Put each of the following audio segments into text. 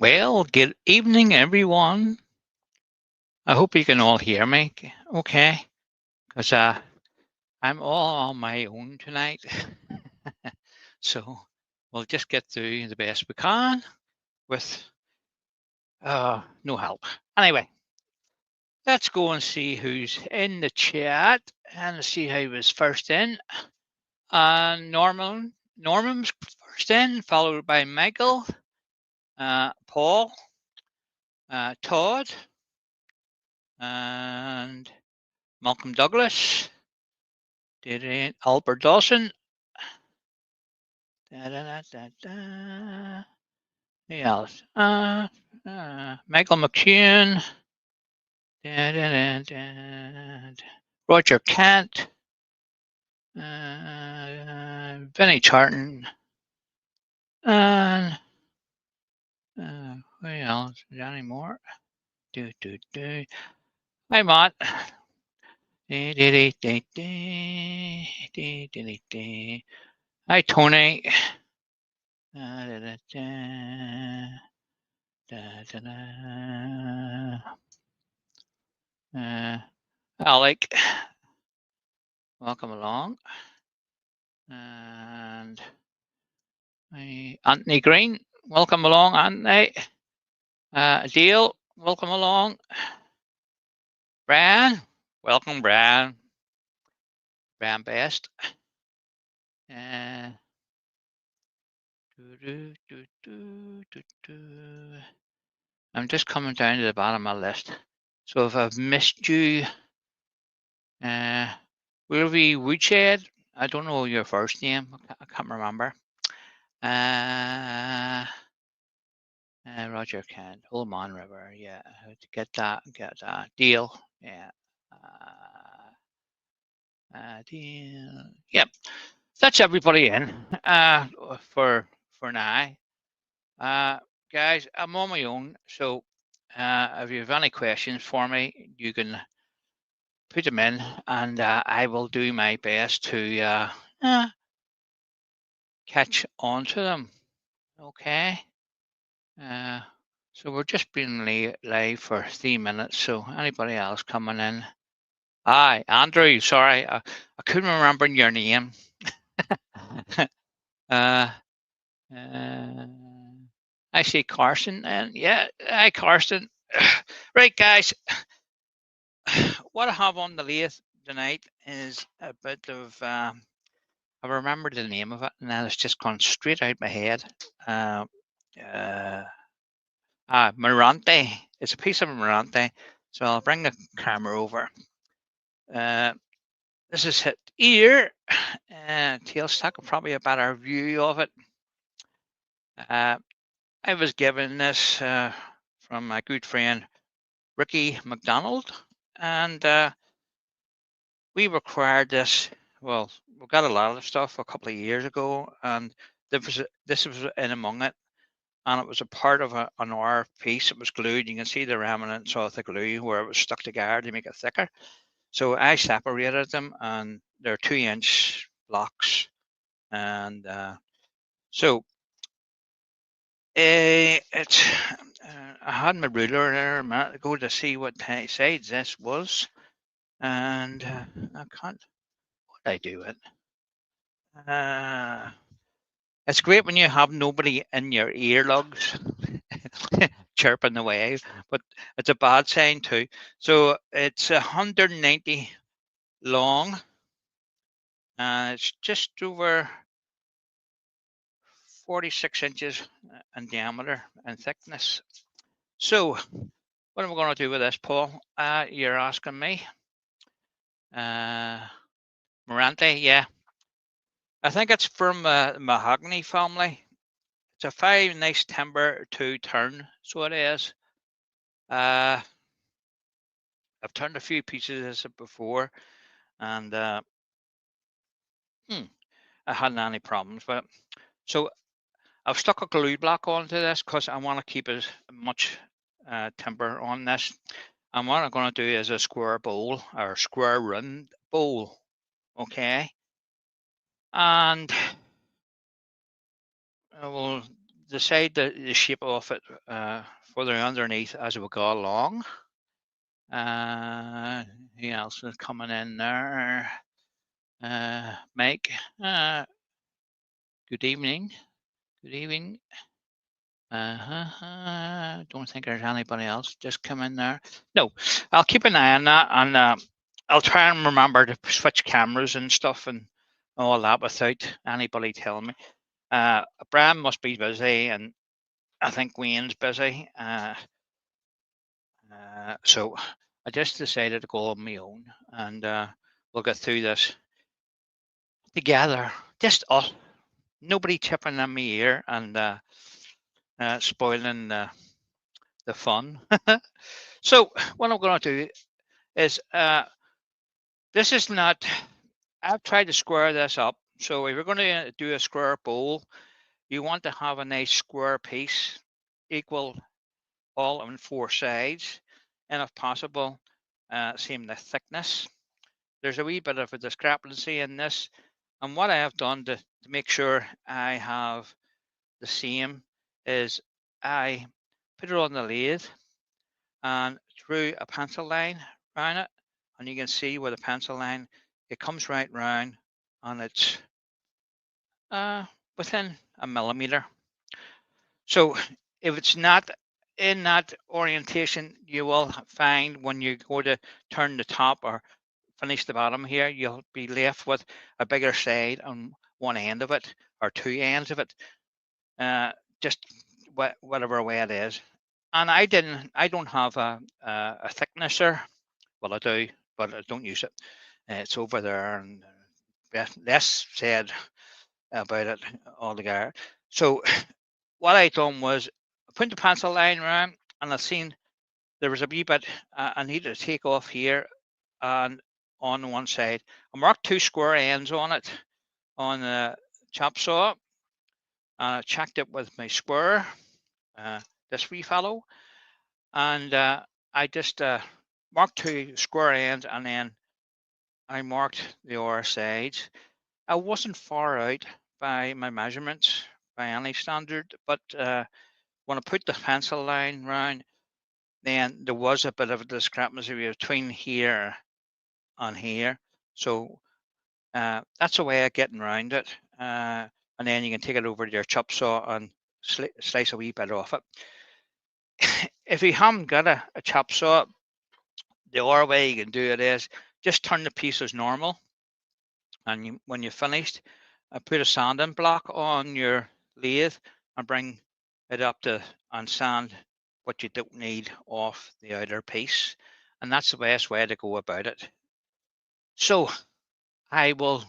Well, good evening, everyone. I hope you can all hear me okay, because I'm all on my own tonight. So we'll just get through the best we can with no help. Anyway, let's go and see who's in the chat and see who was first in. Norman's first in, followed by Michael, Paul, Todd, and Malcolm Douglas. Did it, Albert Dawson. Da, da, da, da. Who else? Michael McCune. Da, da, da, da. Roger Kent. Vinnie Charton. And who else? Johnny Moore. Do, do, do. Hi, Matt. Hi, Tony. Da, da, da, da, da, da. Alec, welcome along. And Anthony Green, welcome along, Anthony. Deal, welcome along. Brian, welcome, Brian. Brian Best. I'm just coming down to the bottom of my list. So if I've missed you, will be Woodshed. I don't know your first name. I can't remember. Roger Kent, Old Man River, yeah. Get that, deal, yeah. Deal. Yep, that's everybody in for now. Guys, I'm on my own, so if you have any questions for me, you can put them in, and I will do my best to catch on to them. Okay. So we're just being live for 3 minutes. So anybody else coming in? Hi, Andrew. Sorry, I couldn't remember your name. I see Carson, and yeah, hi Carson. Right, guys. What I have on the lathe tonight is a bit of. I remembered the name of it, and then it's just gone straight out my head. Mirante. It's a piece of Mirante. So I'll bring the camera over. This is it here. Tailstock, probably a better view of it. I was given this from my good friend Ricky McDonald, and we required this. Well, we got a lot of stuff a couple of years ago, and this was in among it, and it was a part of an R piece. It was glued. You can see the remnants of the glue where it was stuck together to make it thicker. So I separated them, and they're 2-inch blocks, and so it's. I had my ruler there a minute ago to see what size this was, and I can't. What did I do it? It's great when you have nobody in your earlugs chirping away, but it's a bad sign too. So it's 190 long, and it's just over 46 inches in diameter and thickness. So what am I going to do with this, Paul? You're asking me. Mirante, yeah. I think it's from the mahogany family. It's a 5 nice timber 2 turn, so it is. I've turned a few pieces of this before, and I hadn't any problems with it. So I've stuck a glue block onto this because I want to keep as much timber on this. And what I'm going to do is a square bowl or square round bowl, okay? And decide the shape of it further underneath as we go along. Who else is coming in there? Mike. Good evening. Good evening. Don't think there's anybody else just come in there. No, I'll keep an eye on that, and I'll try and remember to switch cameras and stuff and all that without anybody telling me. Brian must be busy, and I think Wayne's busy. So I just decided to go on my own, and we'll get through this together. Just us, nobody chipping in my ear and spoiling the fun. So what I'm going to do is this is not. I've tried to square this up. So if you're going to do a square bowl, you want to have a nice square piece, equal all on four sides, and if possible, same the thickness. There's a wee bit of a discrepancy in this, and what I have done to make sure I have the same is I put it on the lathe and drew a pencil line around it, and you can see where the pencil line, it comes right round, and it's within a millimeter. So if it's not in that orientation, you will find when you go to turn the top or finish the bottom here, you'll be left with a bigger side on one end of it or two ends of it, just whatever way it is. And I don't have a thicknesser. Well, I do, but I don't use it. It's over there, and less said about it altogether. So what I done was I put the pencil line around, and I seen there was a wee bit I needed to take off here and on one side. I marked two square ends on it on the chop saw, and I checked it with my square, this wee fellow, and I just marked two square ends, and then I marked the other sides. I wasn't far out by my measurements by any standard, but when I put the pencil line round, then there was a bit of a discrepancy between here and here. So that's a way of getting around it. And then you can take it over to your chop saw and slice a wee bit off it. If you haven't got a chop saw, the other way you can do it is just turn the piece as normal. And when you're finished, put a sanding block on your lathe and bring it up to and sand what you don't need off the outer piece. And that's the best way to go about it. So I will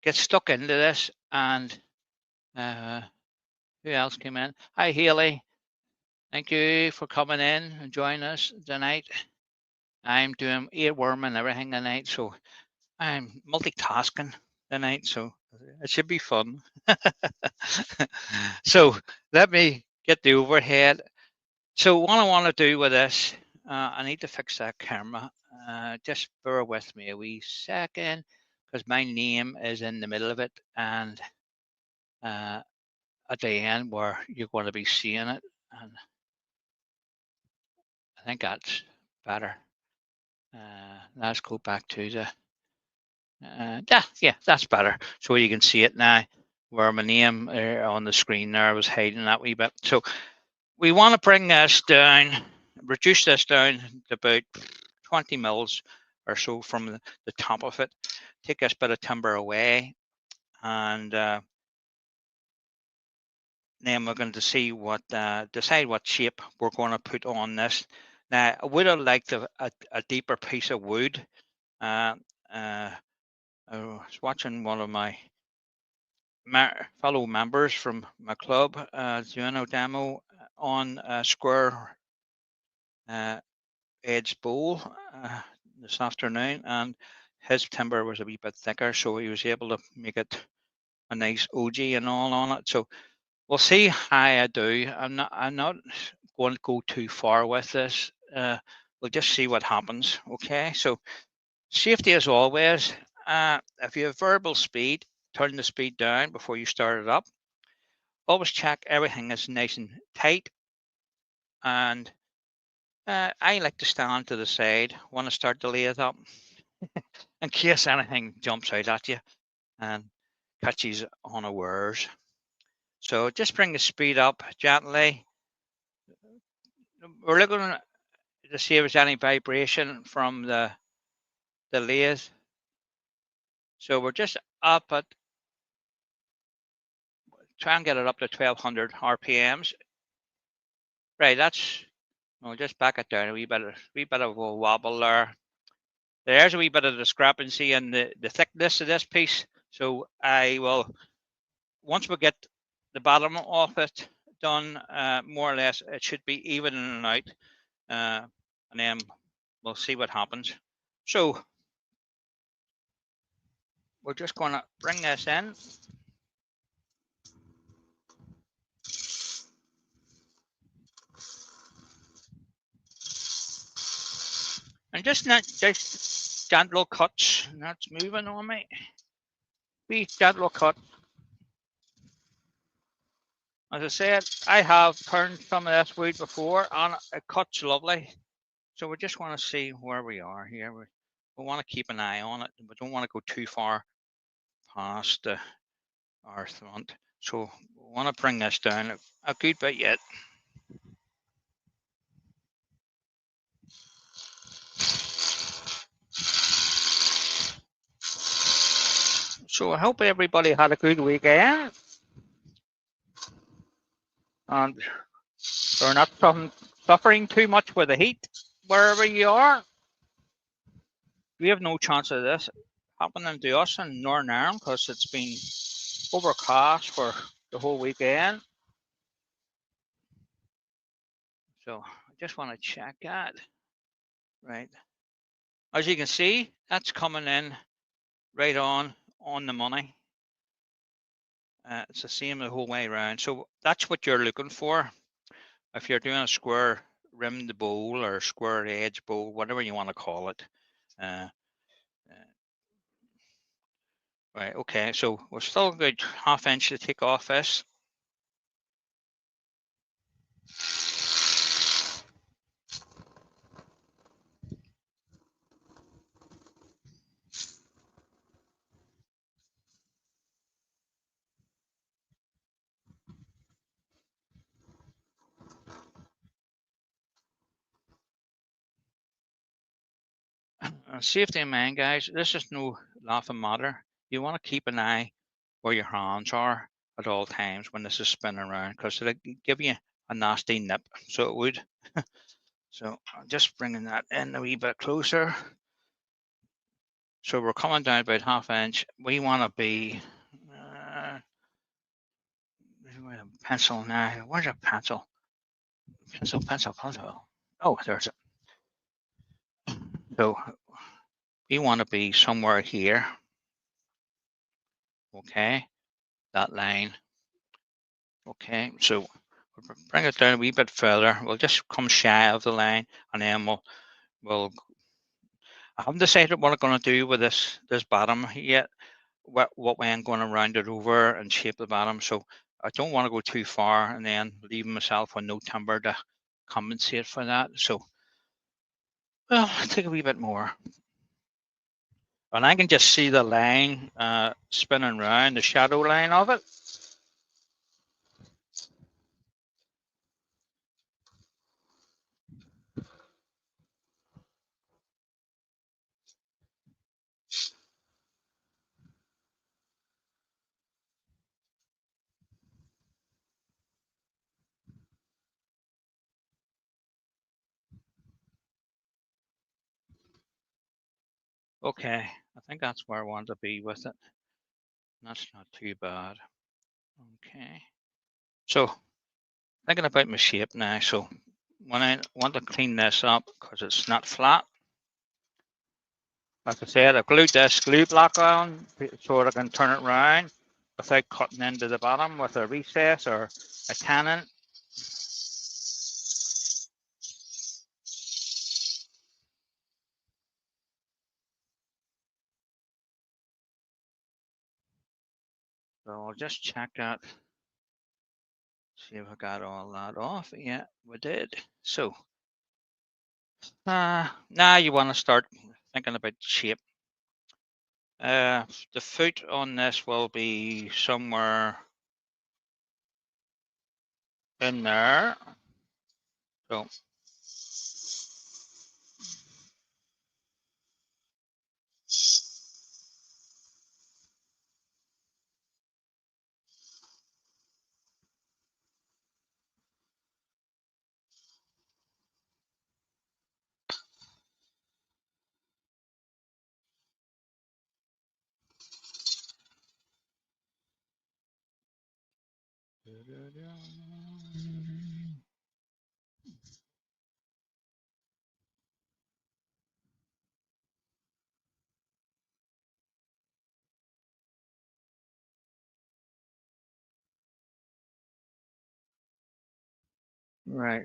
get stuck into this, and who else came in? Hi, Haley. Thank you for coming in and joining us tonight. I'm doing earworm and everything tonight, so I'm multitasking tonight, so it should be fun. So let me get the overhead. So what I want to do with this, I need to fix that camera. Just bear with me a wee second, because my name is in the middle of it, and at the end where you're going to be seeing it, and I think that's better. Let's go back to the yeah, that's better. So you can see it now, where my name on the screen there was hiding that wee bit. So we want to bring this down, reduce this down to about 20 mils or so from the top of it. Take this bit of timber away, and then we're going to see what decide what shape we're going to put on this. Now, I would have liked a deeper piece of wood. I was watching one of my fellow members from my club doing a demo on a square edge bowl this afternoon, and his timber was a wee bit thicker, so he was able to make it a nice OG and all on it. So we'll see how I do. I'm not going to go too far with this. We'll just see what happens. Okay, so safety as always. If you have variable speed, turn the speed down before you start it up. always check everything is nice and tight. And I like to stand to the side when I start to lathe up in case anything jumps out at you and catches unawares. So just bring the speed up gently. We're looking to see if there's any vibration from the lathe. So we're just up at, try and get it up to 1200 RPMs. Right, that's, we'll just back it down a wee bit of a wobble there. There's a wee bit of discrepancy in the thickness of this piece. So I will, once we get the bottom of it done, more or less, it should be evening out. And then we'll see what happens. So we're just going to bring this in. And just gentle cuts. That's moving on me. Be gentle cut. As I said, I have turned some of this wood before and it cuts lovely. So we just want to see where we are here. We want to keep an eye on it. We don't want to go too far past our front. So we want to bring this down a good bit yet. So I hope everybody had a good weekend. And they're not suffering too much with the heat wherever you are. We have no chance of this happening to us in Northern Ireland because it's been overcast for the whole weekend. So I just want to check that. Right. As you can see, that's coming in right on the money. It's the same the whole way around. So that's what you're looking for. If you're doing a square rimmed bowl or square edge bowl, whatever you want to call it. Right, okay, so we're still a good ½ inch to take off this. Safety in mind, guys, this is no laughing matter. You want to keep an eye where your hands are at all times when this is spinning around because it'll give you a nasty nip, so it would. So I'm just bringing that in a wee bit closer. So we're coming down about ½ inch. We want to be, pencil now. Where's a pencil? Pencil. Oh, there's it. So we want to be somewhere here. Okay, that line. Okay, so we'll bring it down a wee bit further. We'll just come shy of the line, and then we'll. I haven't decided what I'm going to do with this bottom yet. What way I'm going to round it over and shape the bottom. So I don't want to go too far and then leave myself with no timber to compensate for that. So well, I'll take a wee bit more. And I can just see the line spinning around, the shadow line of it. Okay, I think that's where I want to be with it. That's not too bad. Okay. So thinking about my shape now. So when I want to clean this up because it's not flat, like I said, I've glued this glue block on so that I can turn it around without cutting into the bottom with a recess or a cannon. So I'll just check that. See if I got all that off. Yeah, we did. So now you want to start thinking about shape. The foot on this will be somewhere in there. So right.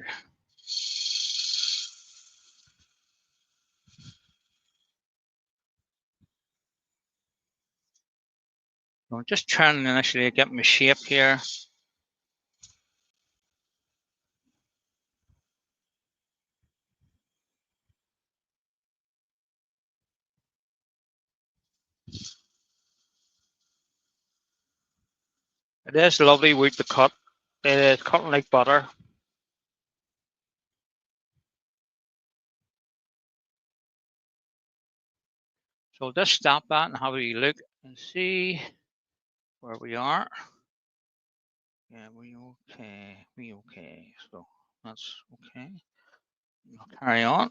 I'm just trying to initially get my shape here. It is lovely wood to cut. It is cutting like butter. So just stop that and have a look and see where we are. Yeah, we okay. We okay. So that's okay. I'll carry on.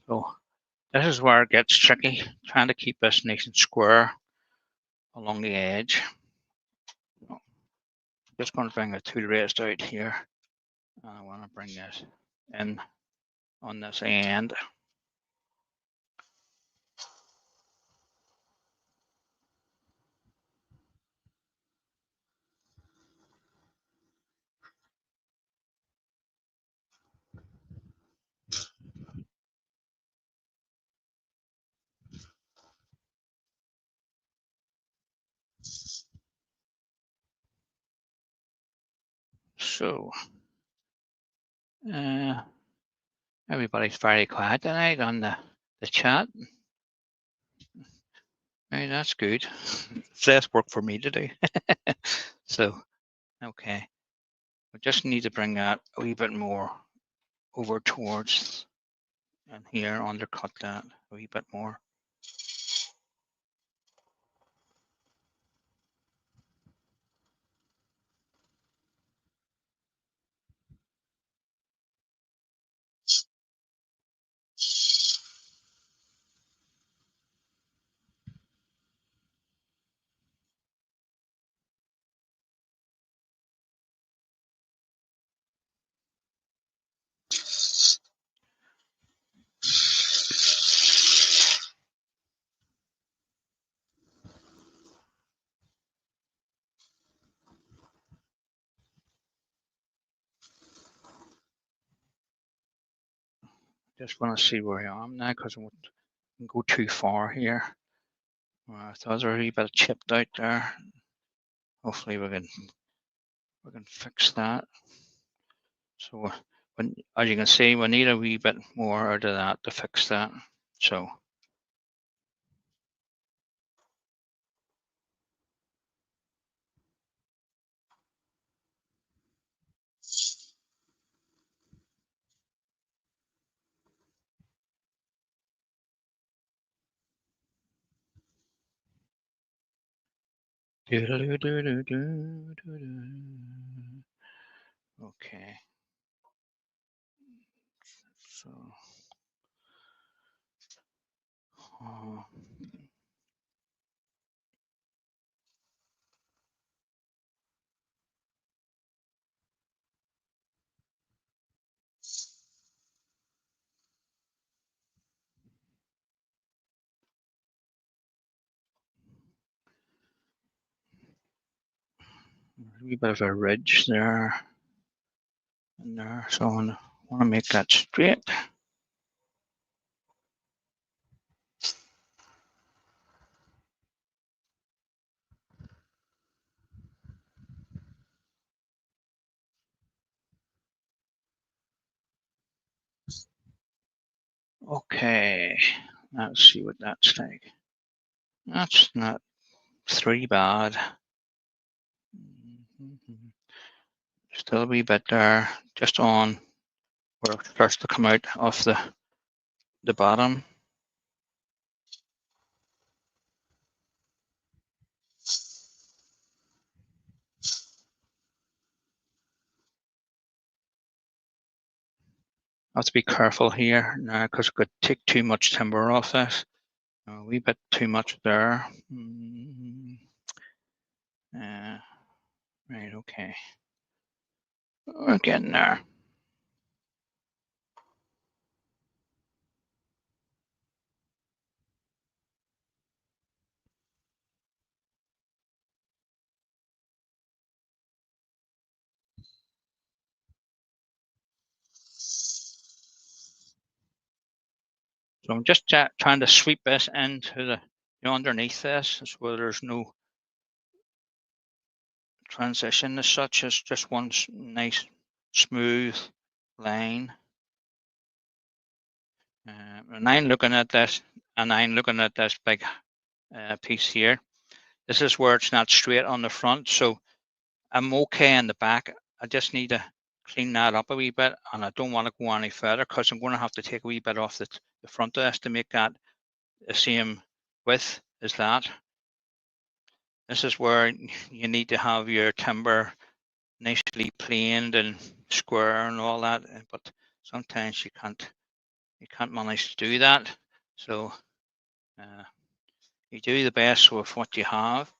So this is where it gets tricky, trying to keep this nice and square along the edge. Just going to bring the tool raised out here. And I want to bring this in on this end. So everybody's very quiet tonight on the chat. Hey, that's good. It's less work for me to do. So, okay. We just need to bring that a wee bit more over towards and here, undercut that a wee bit more. Just want to see where I am now because I won't go too far here. I thought there was a wee bit chipped out there. Hopefully we can fix that. So when, as you can see, we need a wee bit more out of that to fix that. So okay. So a wee bit of a ridge there and there, so I want to make that straight. Okay, let's see what that's like. That's not three bad. Still a wee bit there, just on where it starts to come out of the bottom. I have to be careful here now because it could take too much timber off this. A wee bit too much there. Right, okay. We're getting there. So I'm just trying to sweep this into the underneath this, so there's no transition as such. It's just one nice smooth line. And I'm looking at this, and I'm looking at this big piece here. This is where it's not straight on the front, so I'm okay in the back. I just need to clean that up a wee bit, and I don't want to go any further because I'm going to have to take a wee bit off the front of this to make that the same width as that. This is where you need to have your timber nicely planed and square and all that, but sometimes you can't manage to do that. So you do the best with what you have.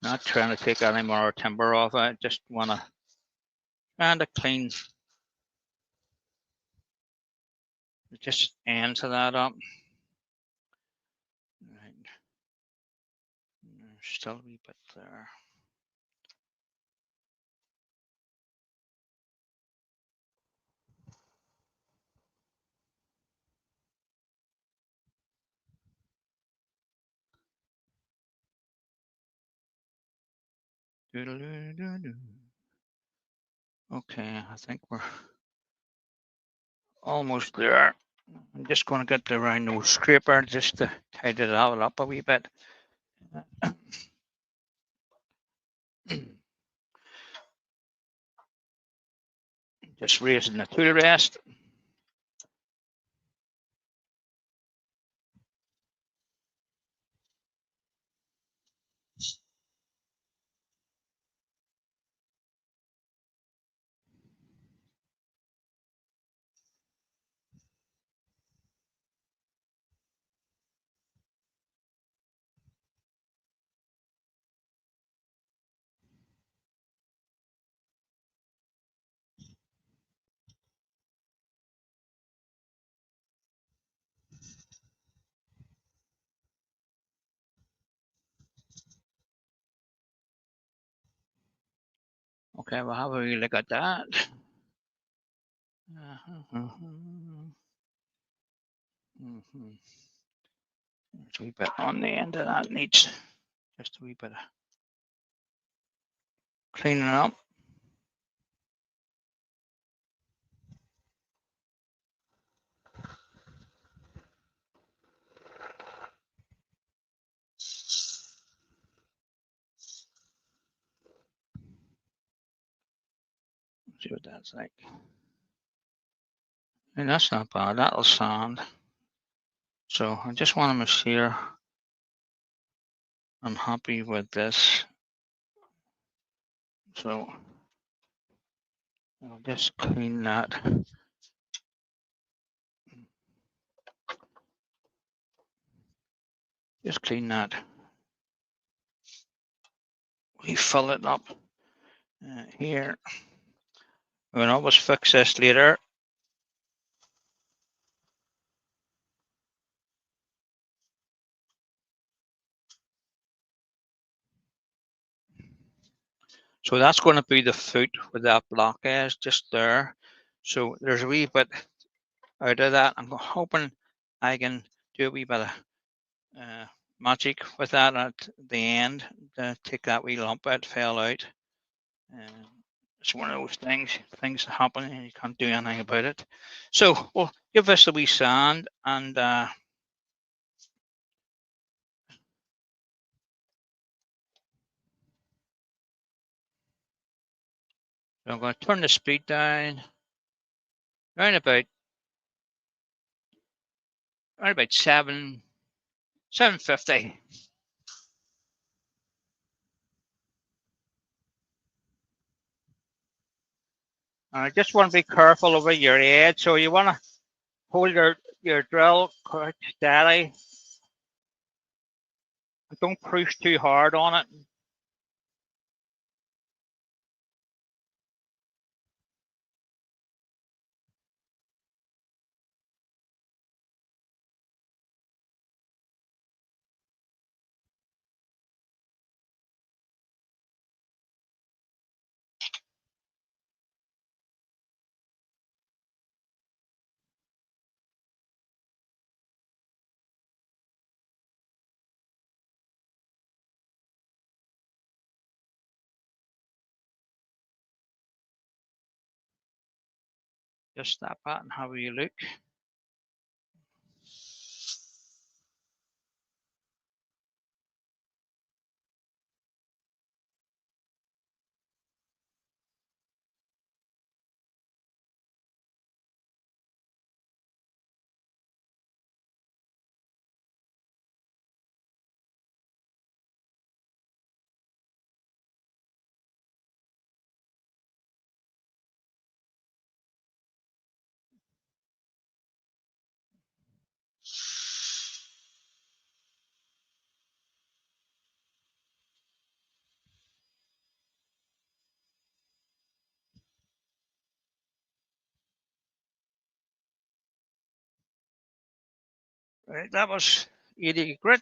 Not trying to take any more timber off it, just want to try to clean just ends of that up. Right. There's still a wee bit there. Okay, I think we're almost there. I'm just going to get the rhino scraper just to tidy it all up a wee bit. Just raising the tool rest. Okay, we'll have a wee look at that. There's a wee bit on the end of that needs just a wee bit of cleaning up. See what that's like. And that's not bad, that'll sand. So I just want to make sure I'm happy with this. So I'll just clean that. Just clean that. We fill it up here. We can always fix this later. So that's going to be the foot where that block is, just there. So there's a wee bit out of that. I'm hoping I can do a wee bit of magic with that at the end to take that wee lump that fell out. It's one of those things that happen and you can't do anything about it. So we'll give this a wee sand and so I'm going to turn the speed down around about 750. And I just want to be careful over your edge. So you want to hold your drill quite steady. Don't push too hard on it. Just stop that and have a wee look. Right, that was 80 grit.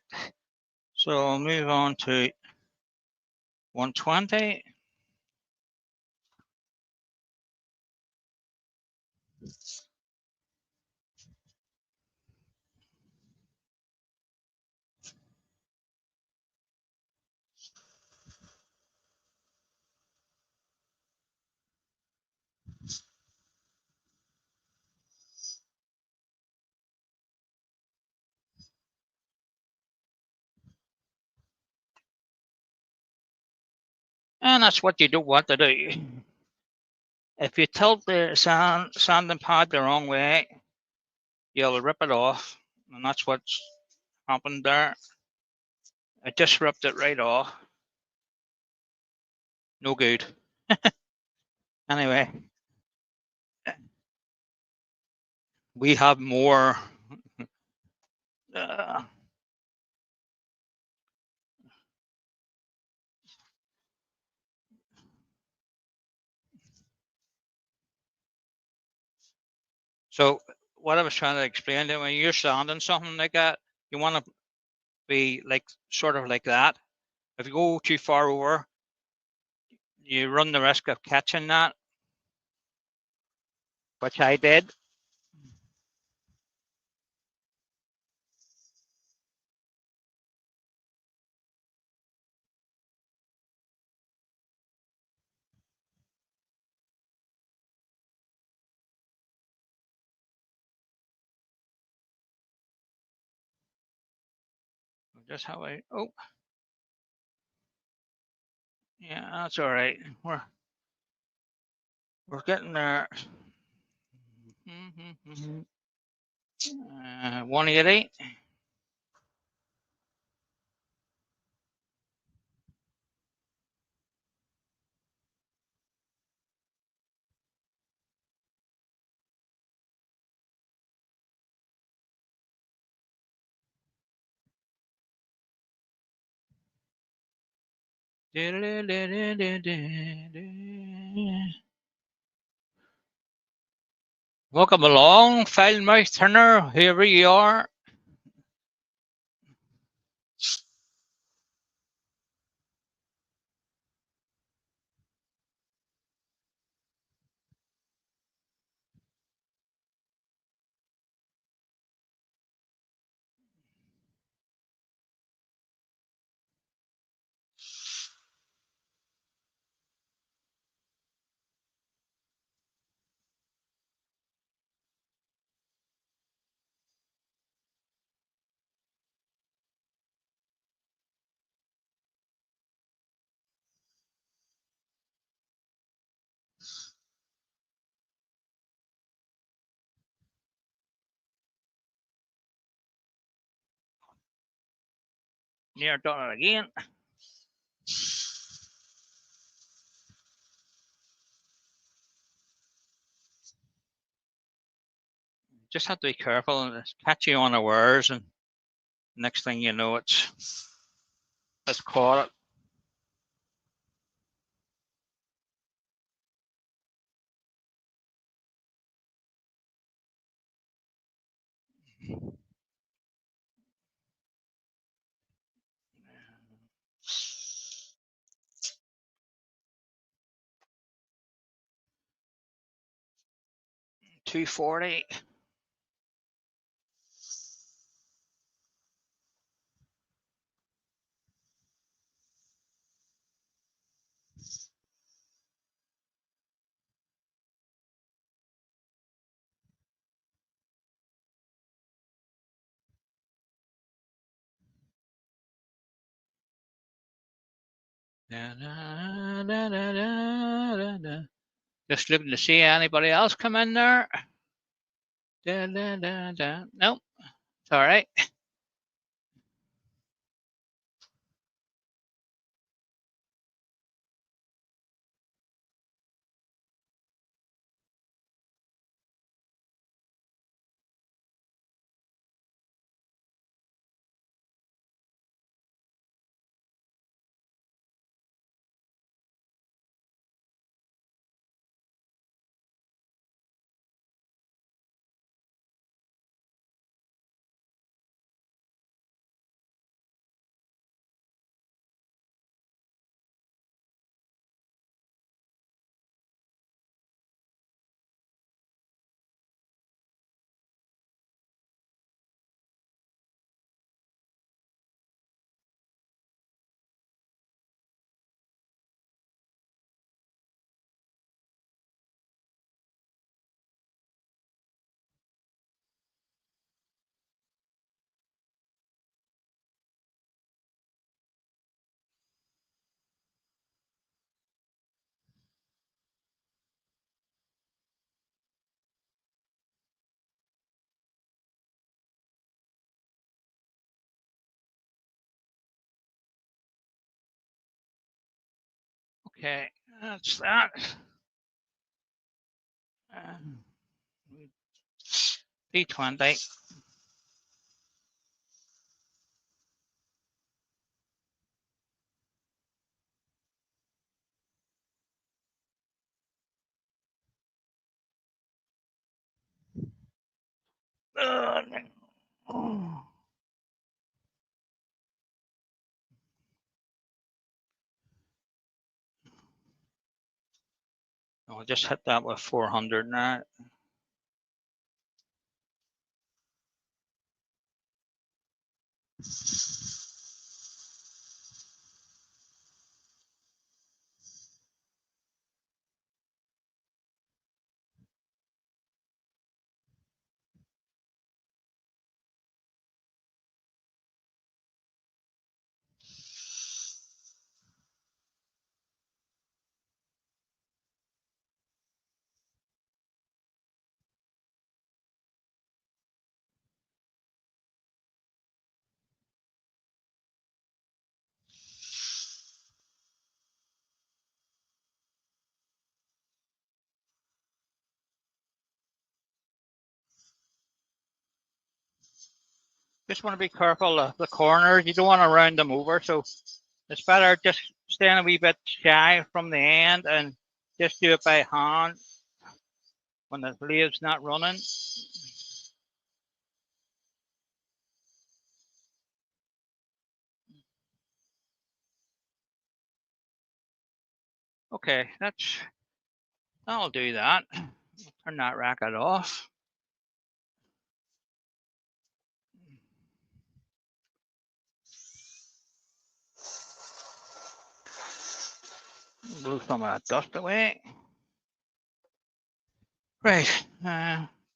So I'll move on to 120. And that's what you don't want to do. If you tilt the sanding pad the wrong way, you'll rip it off. And that's what's happened there. I just ripped it right off. No good. Anyway, we have more. So what I was trying to explain that when you're sanding something like that, you want to be like sort of like that. If you go too far over, you run the risk of catching that, which I did. Just how I yeah, that's all right. We're getting there. 180. Welcome along, file mouth turner. Here we are. Near done it again. Just have to be careful and catch you unawares, and next thing you know, it's caught it. $2.40. Just looking to see anybody else come in there. Nope, it's all right. Okay, that's that. 320. I'll just hit that with 400 now. Just want to be careful of the corners. You don't want to round them over, so it's better just stand a wee bit shy from the end and just do it by hand when the blade's not running. Okay, that'll do that. Turn that racket off. Blow some of that dust away. Right,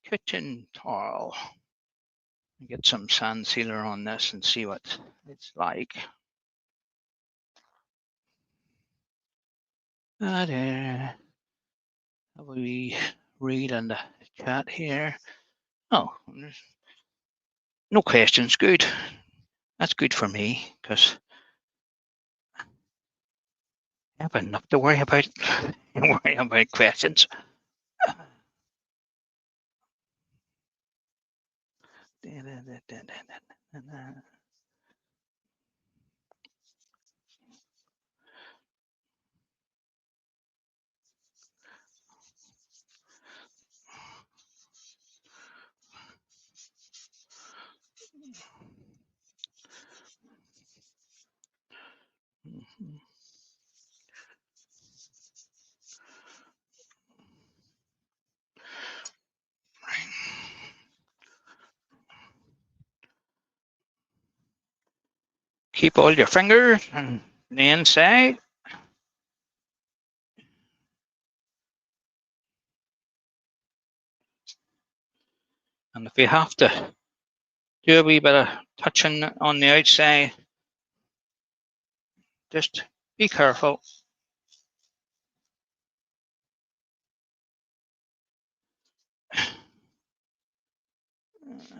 kitchen towel. Get some sand sealer on this and see what it's like. Have we read in the chat here? Oh, no questions. Good. That's good for me because I have enough to worry about. Worry about questions. Keep all your fingers on the inside. And if you have to do a wee bit of touching on the outside, just be careful.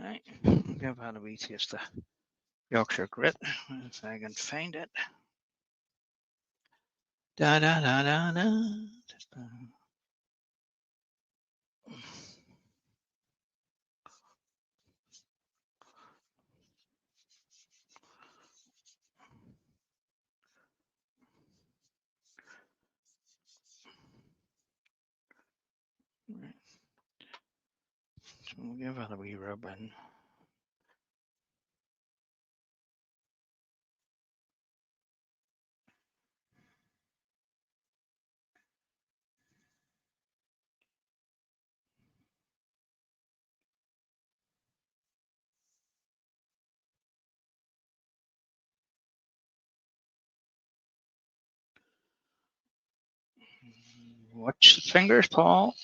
Right. Give that a wee taste of Yorkshire grit, if I can find it. Da da da da da. So we'll give that a wee rub in. Watch the fingers, Paul.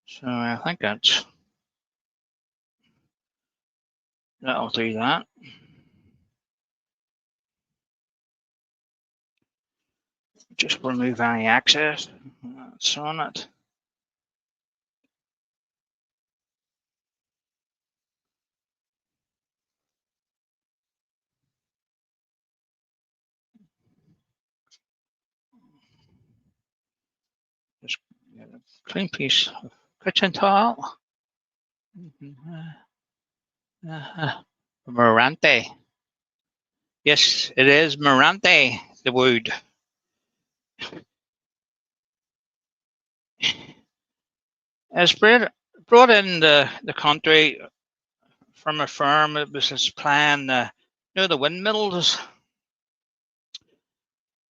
So I think that'll do that. Just remove any excess that's on it. Just get a clean piece of kitchen towel. Marante. Yes, it is Marante, the wood. It's brought in the country from a firm. It was his plan, the windmills.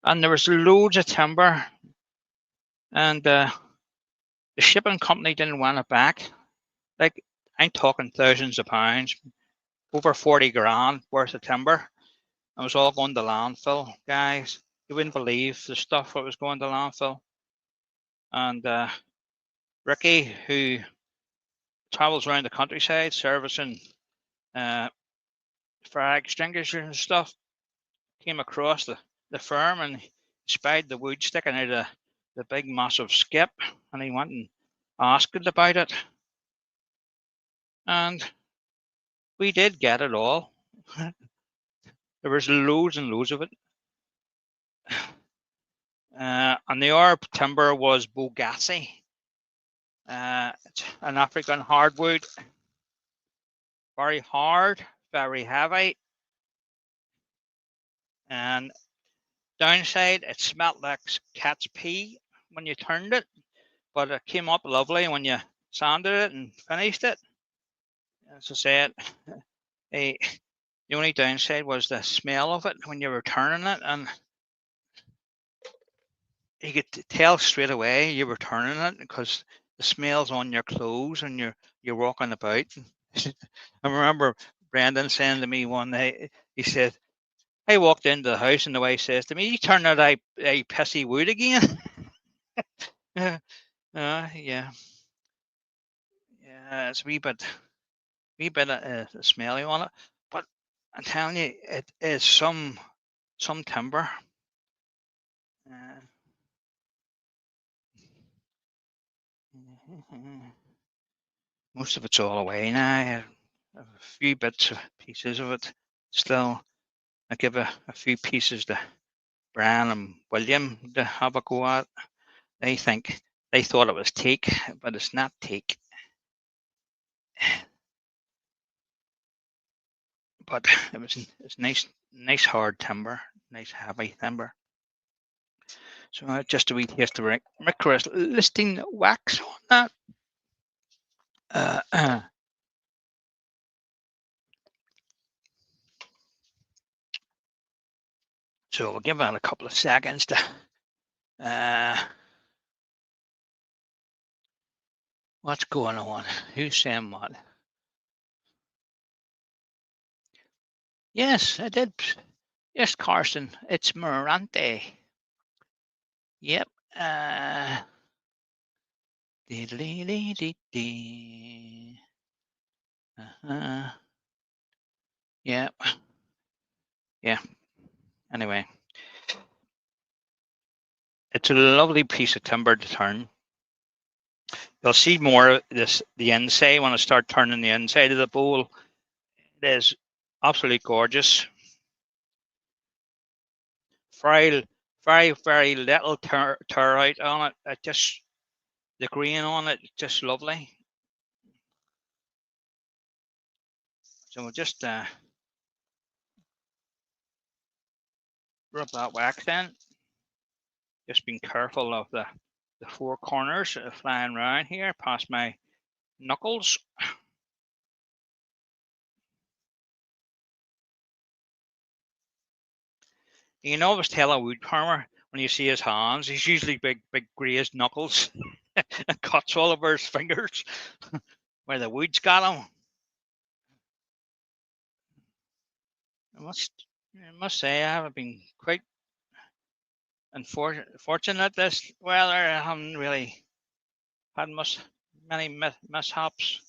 And there was loads of timber. And the shipping company didn't want it back. Like, I'm talking thousands of pounds, over 40 grand worth of timber. It was all going to landfill, guys. You wouldn't believe the stuff that was going to landfill. And Ricky, who travels around the countryside servicing fire extinguishers and stuff, came across the firm and spied the wood sticking out of the big massive skip, and he went and asked about it. And we did get it all. There was loads and loads of it. And the other timber was Bogassi. It's an African hardwood, very hard, very heavy. And downside, it smelled like cat's pee when you turned it, but it came up lovely when you sanded it and finished it. As I said, the only downside was the smell of it when you were turning it, and you could tell straight away you were turning it because the smell's on your clothes and you're walking about. I remember Brendan saying to me one day, he said, I walked into the house and the wife says to me, you turn out a pissy wood again. Yeah. Yeah, it's a wee bit wee bit of smelly on it, but I'm telling you, it is some timber. Most of it's all away now. I have a few bits of pieces of it still. I give a few pieces to Brian and William to have a go at. They thought it was teak, but it's not teak. But it's nice hard timber, nice heavy timber. So just a wee taste of Micros listing wax on that. So we'll give it a couple of seconds to what's going on? Who's saying what? Yes, I did. Yes, Carson, it's Morante. Yep. Yep. Yeah. Anyway, it's a lovely piece of timber to turn. You'll see more of this, the inside, when I start turning the inside of the bowl. It is absolutely gorgeous. Very little tear out on it. It just, the grain on it, just lovely. So we'll just rub that wax in. Just being careful of the four corners flying around here past my knuckles. You can always tell a wood farmer when you see his hands. He's usually big grazed knuckles and cuts all over his fingers where the wood's got him. I must say I have been quite unfortunate this weather. I haven't really had many mishaps.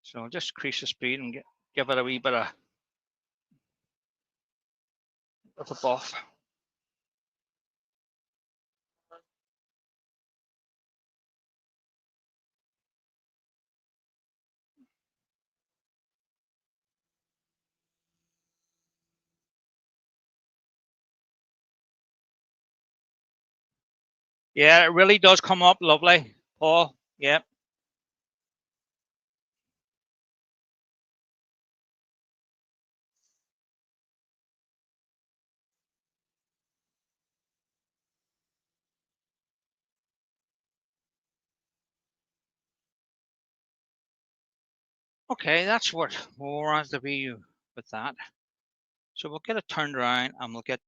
So I'll just increase the speed and give it a wee bit of a buff. Yeah, it really does come up lovely, Paul. Yep. Okay, that's what we're on the view with that. So we'll get it turned around and we'll get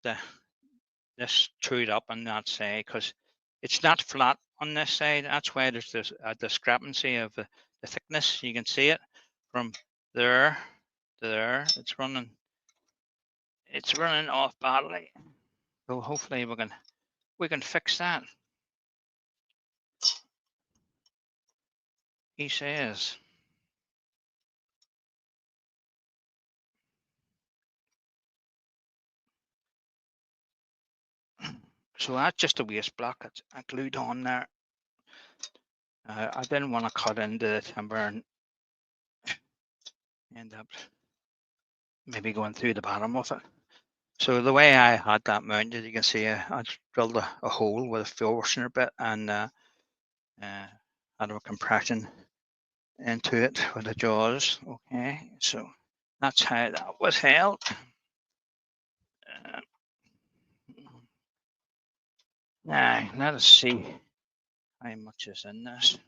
this trued up on that side because it's not flat on this side. That's why there's this discrepancy of the thickness. You can see it from there to there. It's running off badly. So hopefully we can fix that. He says. So that's just a waste block. It's glued on there. I didn't want to cut into the timber and end up maybe going through the bottom of it. So the way I had that mounted, you can see I drilled a hole with a Forstner bit and had a compression into it with the jaws. Okay, so that's how that was held. Now let us see how much is in this.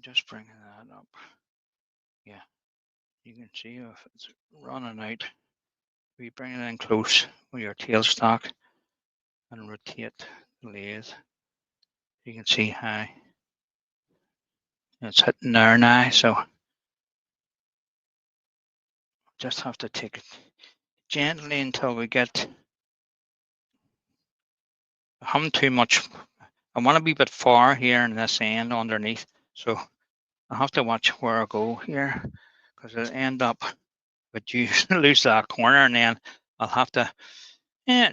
Just bringing that up. Yeah, you can see if it's running out. We bring it in close with your tailstock and rotate the lathe. You can see how it's hitting there now. So just have to take it gently until we get, I haven't too much. I want to be a bit far here in this end underneath. So I have to watch where I go here, because I end up with you lose that corner, and then I'll have to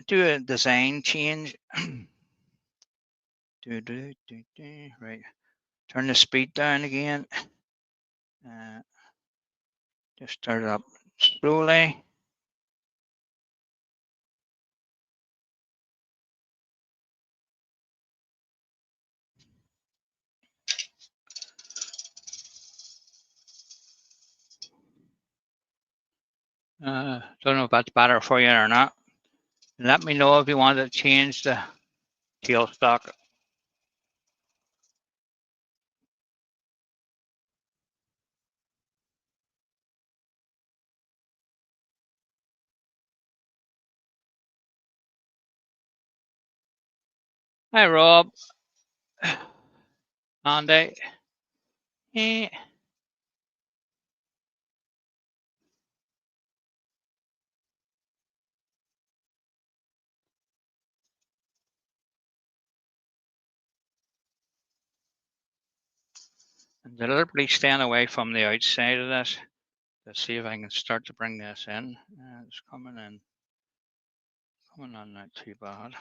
do a design change. Right. Turn the speed down again. Just start it up slowly. Don't know if that's better for you or not. Let me know if you want to change the tailstock. Hi, Rob. Andy. Eh. And deliberately staying away from the outside of this to see if I can start to bring this in. It's coming in. Coming on not too bad.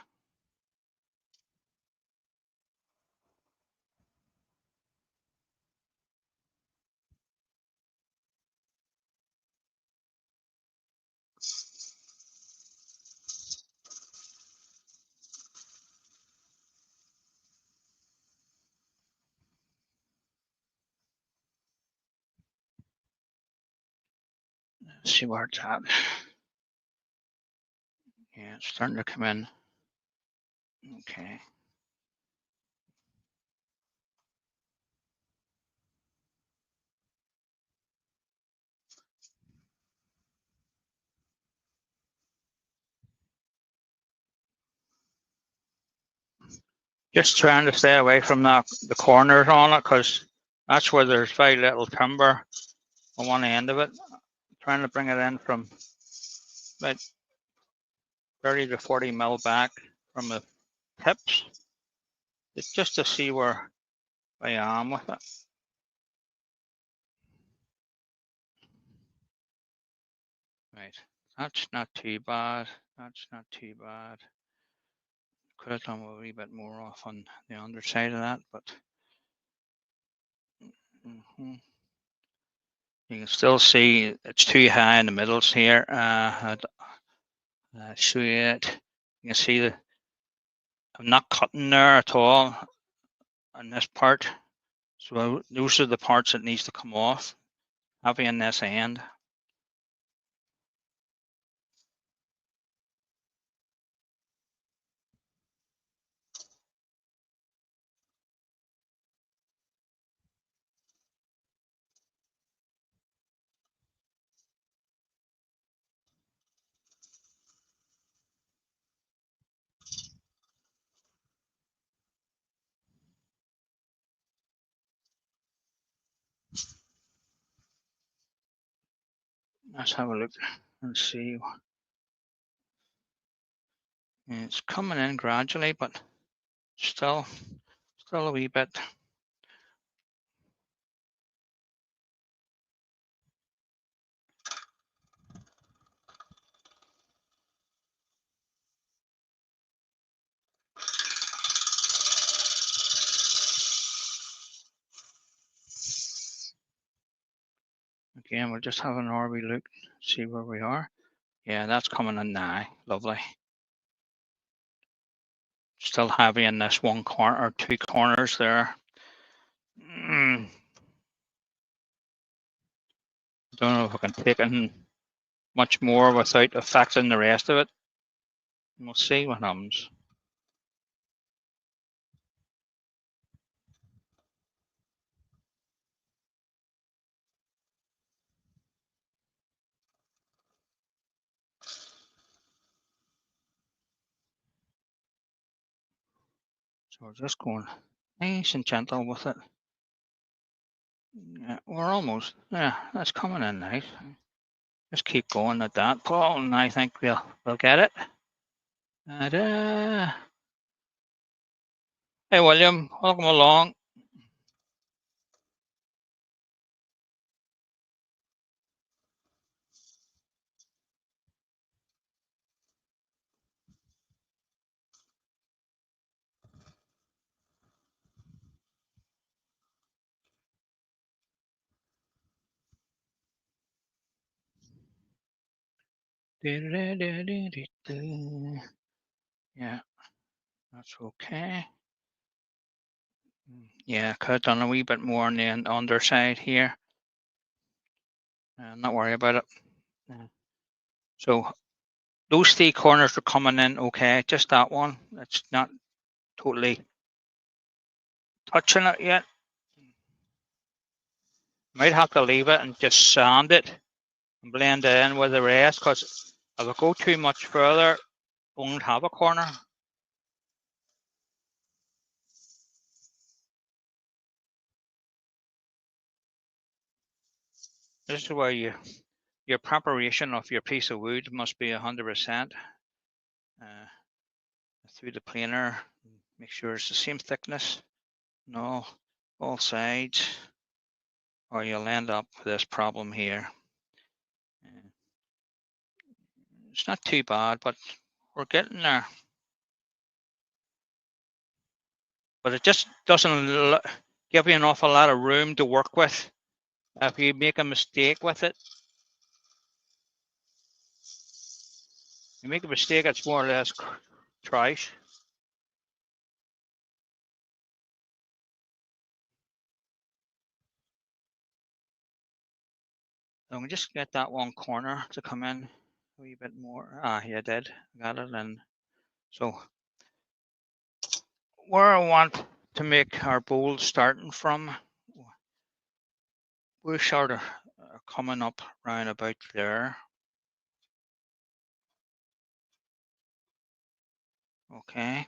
Let's see where it's at. Yeah, it's starting to come in. Okay. Just trying to stay away from the corners on it, because that's where there's very little timber on one end of it. Trying to bring it in from about 30 to 40 mil back from the tips. It's just to see where I am with it. Right, that's not too bad. That's not too bad. Could have done a wee bit more off on the underside of that, but you can still see it's too high in the middles here. Show you it. You can see that I'm not cutting there at all on this part. So those are the parts that needs to come off. Heavy in this end. Let's have a look and see. It's coming in gradually, but still a wee bit. Again, we'll just have an RV look, see where we are. Yeah, that's coming in now. Lovely. Still heavy in this one corner or two corners there. Don't know if I can take in much more without affecting the rest of it. We'll see what happens. So we're just going nice and gentle with it. Yeah, we're almost. Yeah, that's coming in nice. Just keep going at that, Paul, and I think we'll get it. Ta-da. Hey, William, welcome along. Yeah, that's okay. Yeah, could have done a wee bit more on the underside here. Not worry about it. So those three corners are coming in okay. Just that one. It's not totally touching it yet. Might have to leave it and just sand it and blend it in with the rest, because if I go too much further, I won't have a corner. This is where your preparation of your piece of wood must be 100%. Through the planer, make sure it's the same thickness. No, all sides, or you'll end up with this problem here. It's not too bad, but we're getting there. But it just doesn't give you an awful lot of room to work with. If you make a mistake with it, you make a mistake, it's more or less trash. So we just get that one corner to come in a wee bit more. Yeah, I did. Got it. And so where I want to make our bowl starting from, we're sort of coming up round about there. Okay.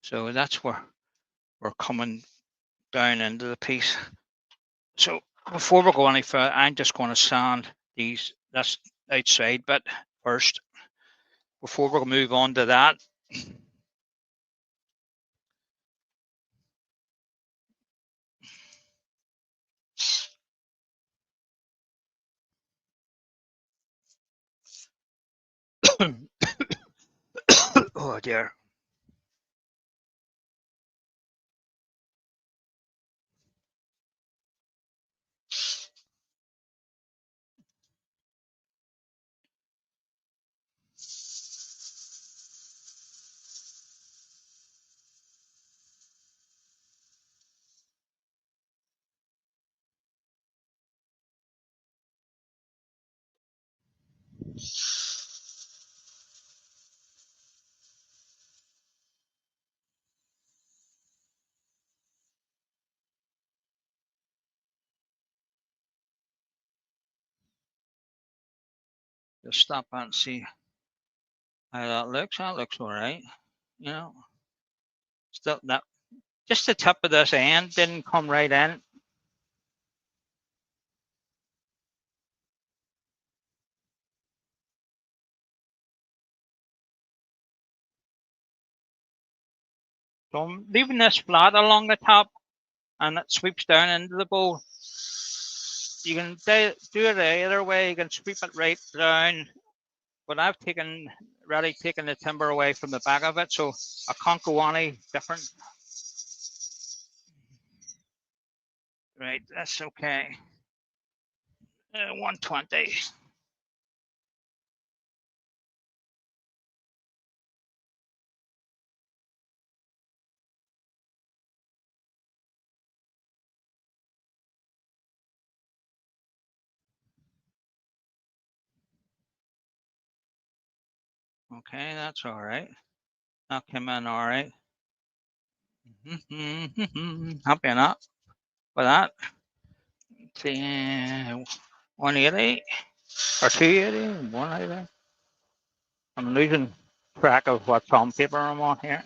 So that's where we're coming down into the piece. So before we go any further, I'm just going to sand this outside bit first before we move on to that. Oh dear. Just stop and see how that looks. That looks all right. You know, still that just the tip of this end didn't come right in. So I'm leaving this flat along the top, and it sweeps down into the bowl. You can do it either way. You can sweep it right down, but I've really taken the timber away from the back of it, so I can't go any different. Right, that's okay. 120. Okay, that's all right. That came in all right. Happy enough with that. See, 180 or 280, 180. I'm losing track of what song paper I'm on here.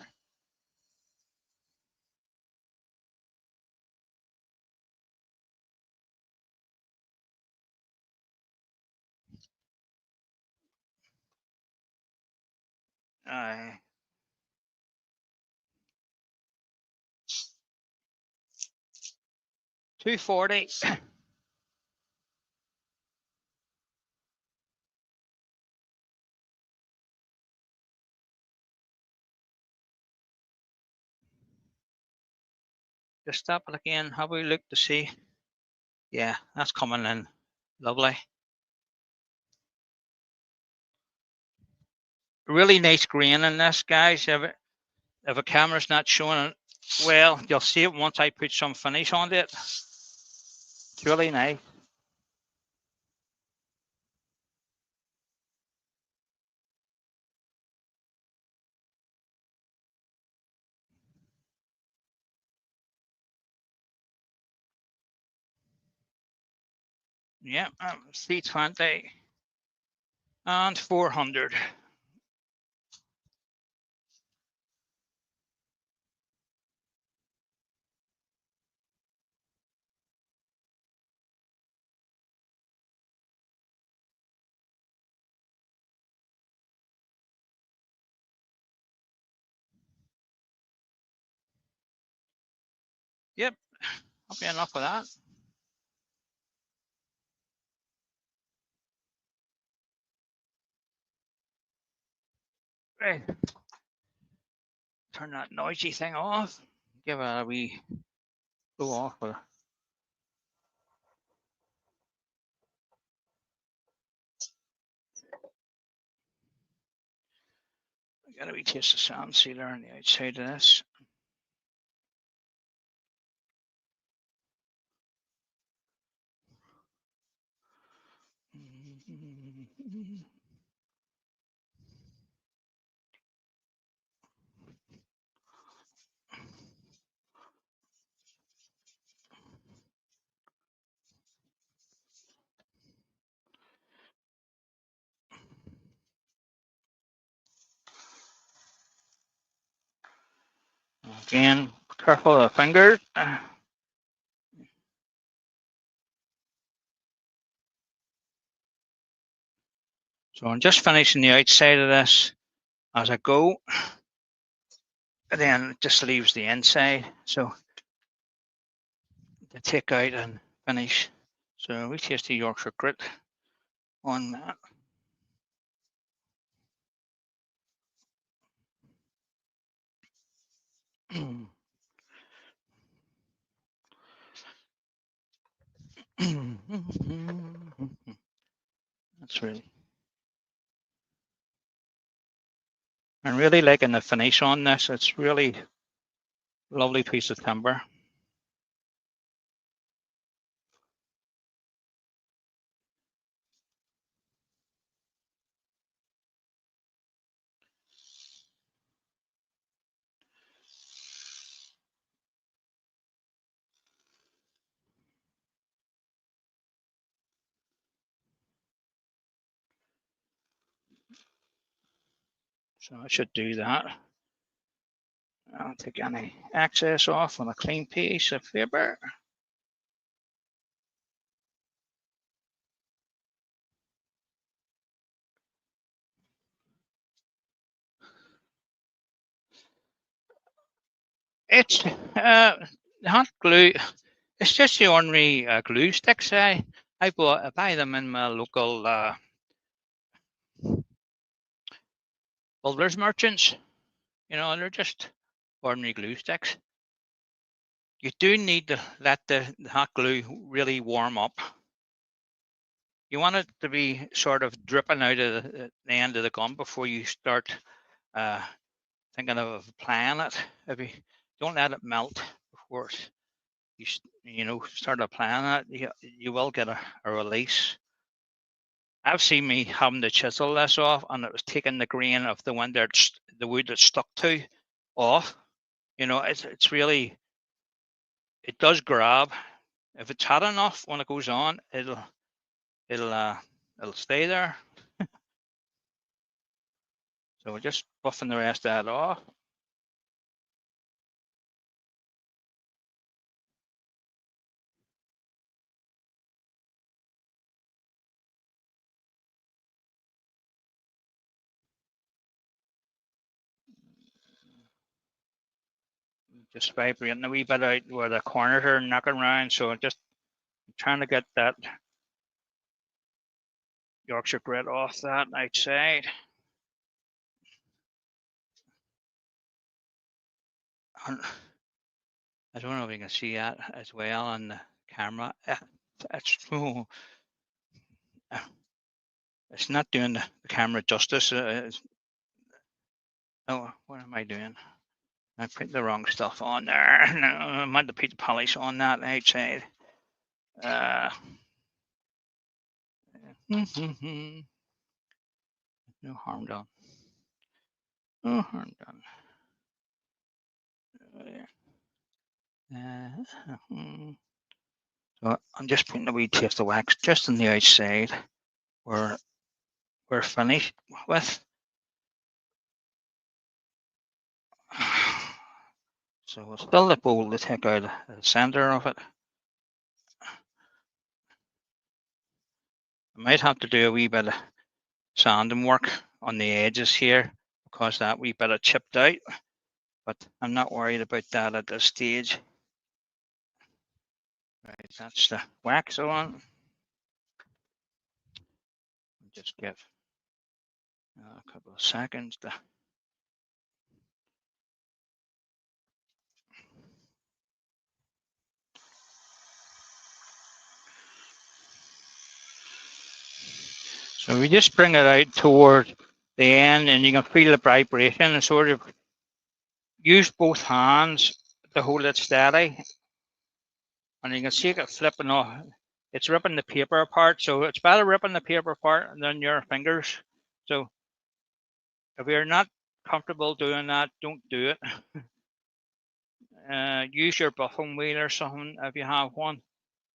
Aye. 240. Just stop it again. Have we look to see? Yeah, that's coming in. Lovely. Really nice grain in this, guys. If a camera's not showing it well, you'll see it once I put some finish on it. It's really nice. Yeah, 320 and 400. Yep, I'll be enough of that. Right. Turn that noisy thing off. Give it a wee go off with got a wee taste of sand sealer on the outside of this. Again, careful of the fingers. So I'm just finishing the outside of this as I go. And then it just leaves the inside. So to take out and finish. So we taste the Yorkshire grit on that. That's really. I'm really liking the finish on this. It's really lovely piece of timber. So I should do that. I'll take any excess off on a clean piece of paper. It's hot glue. It's just the ordinary glue sticks. I buy them in my local builders merchants. You know, they're just ordinary glue sticks. You do need to let the hot glue really warm up. You want it to be sort of dripping out of the end of the gun before you start uh, thinking of applying it. If you don't let it melt before you start applying it, you will get a release. I've seen me having to chisel this off, and it was taking the grain of the one that the wood that's stuck to off. You know, it's really it does grab. If it's hot enough when it goes on, it'll it'll stay there. So we're just buffing the rest of that off. just vibrating a wee bit out where the corners are knocking around. So just trying to get that Yorkshire grit off that outside. And I don't know if you can see that as well on the camera. It's, it's not doing the camera justice. Oh, what am I doing? I put the wrong stuff on there. No, I meant to put the polish on that outside. No harm done. No harm done. So I'm just putting a wee taste of wax just on the outside where we're finished with. So we'll still the bowl to take out the center of it. I might have to do a wee bit of sanding work on the edges here because that wee bit of chipped out, but I'm not worried about that at this stage. Right, that's the wax on. Just give a couple of seconds to so we just bring it out toward the end and you can feel the vibration and sort of use both hands to hold it steady. And you can see it flipping off. It's ripping the paper apart. So it's better ripping the paper apart than your fingers. So if you're not comfortable doing that, don't do it. Use your buffing wheel or something if you have one,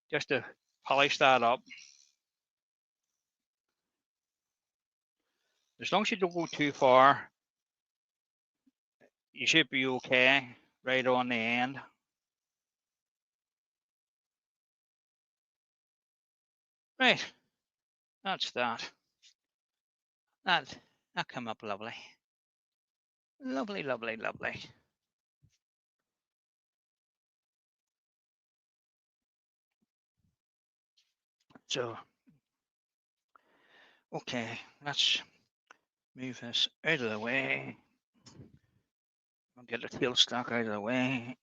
just to polish that up. As long as you don't go too far, you should be okay right on the end. Right, that's that. That came up lovely. Lovely, lovely, lovely. So, okay, let's move this out of the way. I'll get the tailstock out of the way.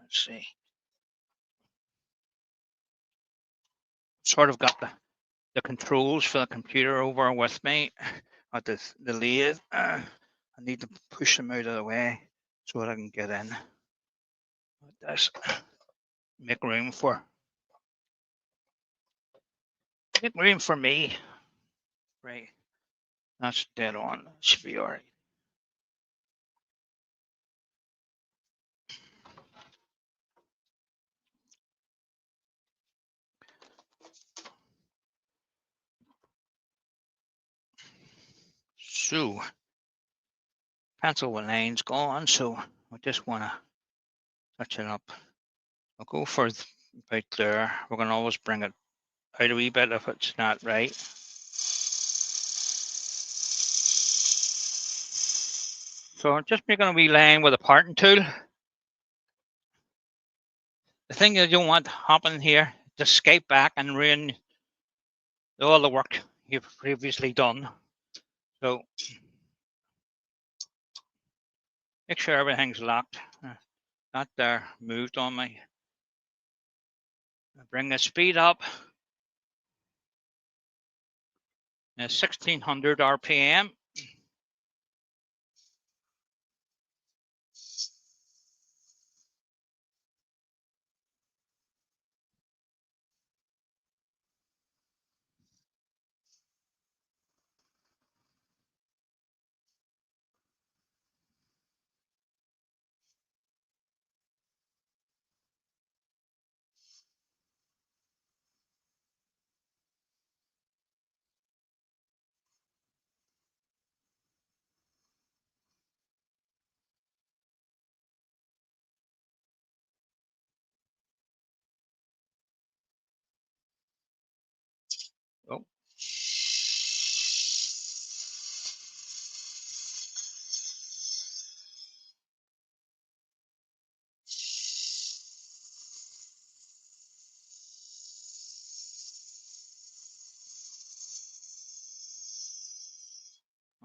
Let's see. Sort of got the controls for the computer over with me at the lathe. I need to push them out of the way so that I can get in. This make room for me. Right, that's dead on. That should be all right. So pencil line's gone, so I just want to touch it up. I'll go for about there. We're going to always bring it out a wee bit if it's not right. So I'm just making a wee line with a parting tool. The thing you don't want to happen here, just skate back and ruin all the work you've previously done. So make sure everything's locked. That there moved on me. Bring the speed up. 1600 RPM.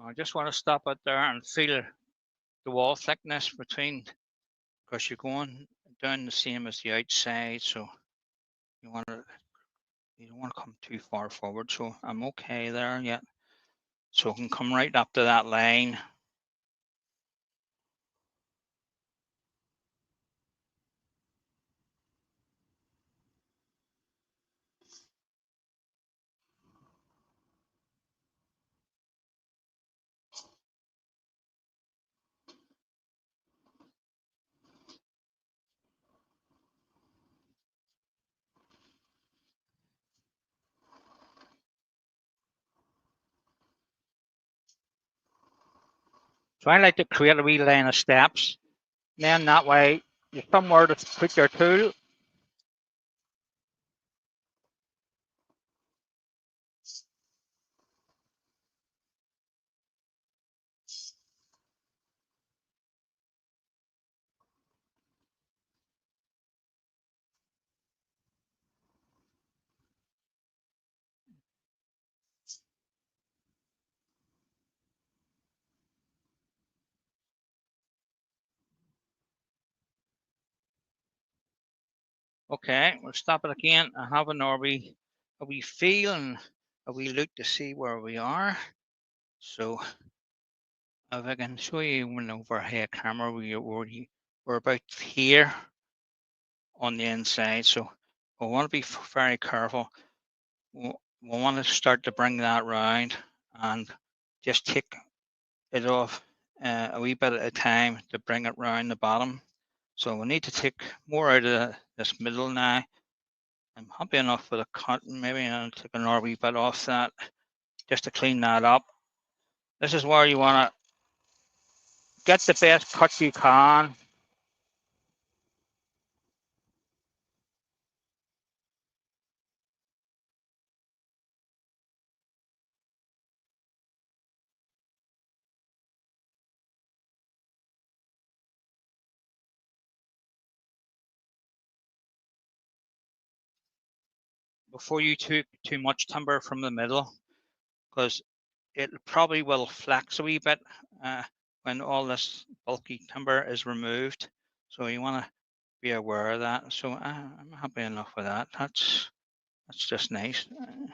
I just want to stop it there and feel the wall thickness between, because you're going down the same as the outside, so you don't want to come too far forward. So I'm okay there yet. So I can come right up to that line. So I like to create a wee line of steps. Then that way you've somewhere to put your tool. Okay, we'll stop it again and have a wee feel and a wee look to see where we are. So if I can show you one overhead camera, we're about here on the inside. So we want to be very careful. We want to start to bring that round and just take it off a wee bit at a time to bring it round the bottom. So we need to take more out of this middle now. I'm happy enough with a cotton, maybe I'll take another wee bit off that just to clean that up. This is where you want to get the best cut you can. Before you took too much timber from the middle, because it probably will flex a wee bit when all this bulky timber is removed. So you want to be aware of that. So I'm happy enough with that. That's just nice. And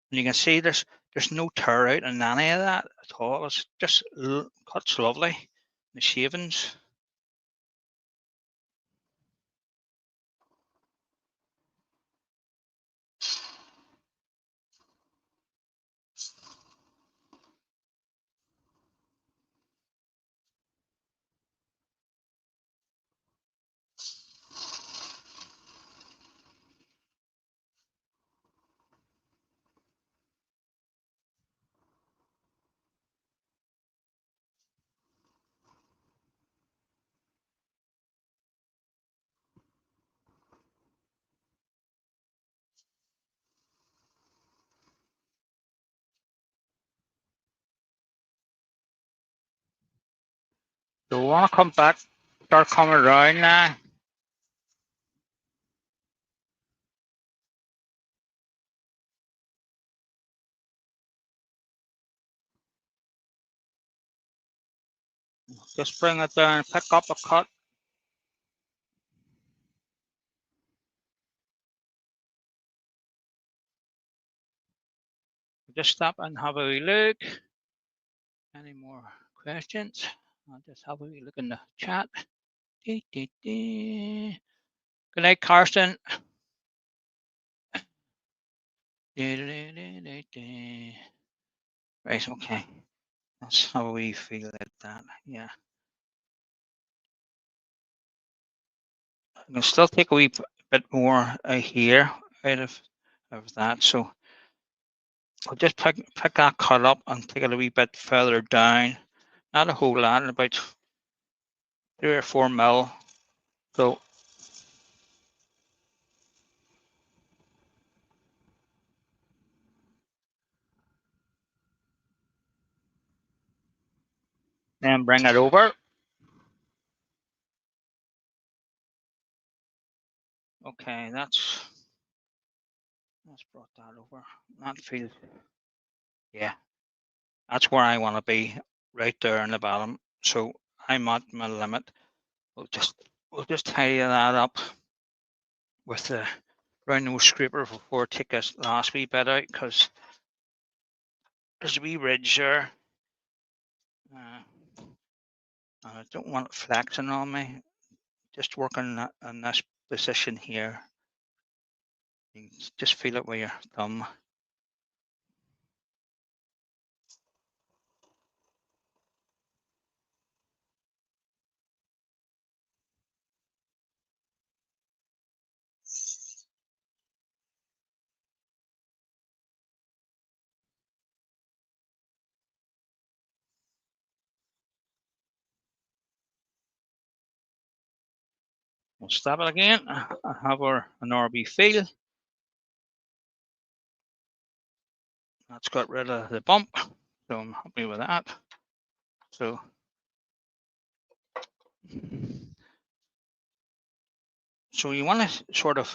you can see there's no tear out in any of that at all. It's just cuts lovely. The shavings. So we want to come back, start coming around now. Just bring it down, pick up a cut. Just stop and have a wee look. Any more questions? I'll just have a wee look in the chat. Good night, Carsten. Right, okay. That's how we feel like that. Yeah. I can still take a wee bit more here out of that. So I'll just pick that cut up and take it a wee bit further down. Not a whole lot, about 3 or 4 mil. So then bring it over. Okay, that's brought that over. That feels, yeah. That's where I want to be, right there in the bottom. So I'm at my limit. We'll just tidy that up with the round nose scraper before I take this last wee bit out, because there's a wee ridge there. And I don't want it flexing on me. Just working on this position here. You can just feel it with your thumb. We'll stop it again. I have an RB feel. That's got rid of the bump, so I'm happy with that. So you want to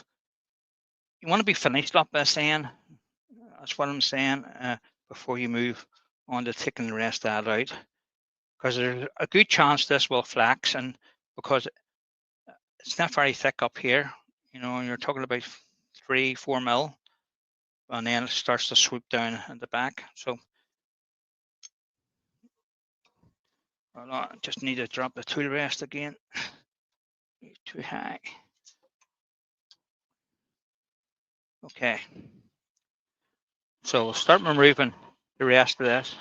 be finished up by saying, that's what I'm saying, before you move on to taking the rest of that out, because there's a good chance this will flex, and because it's not very thick up here, you're talking about 3-4 mil, and then it starts to swoop down in the back. So I just need to drop the tool rest again. Too high. Okay. So we'll start removing the rest of this.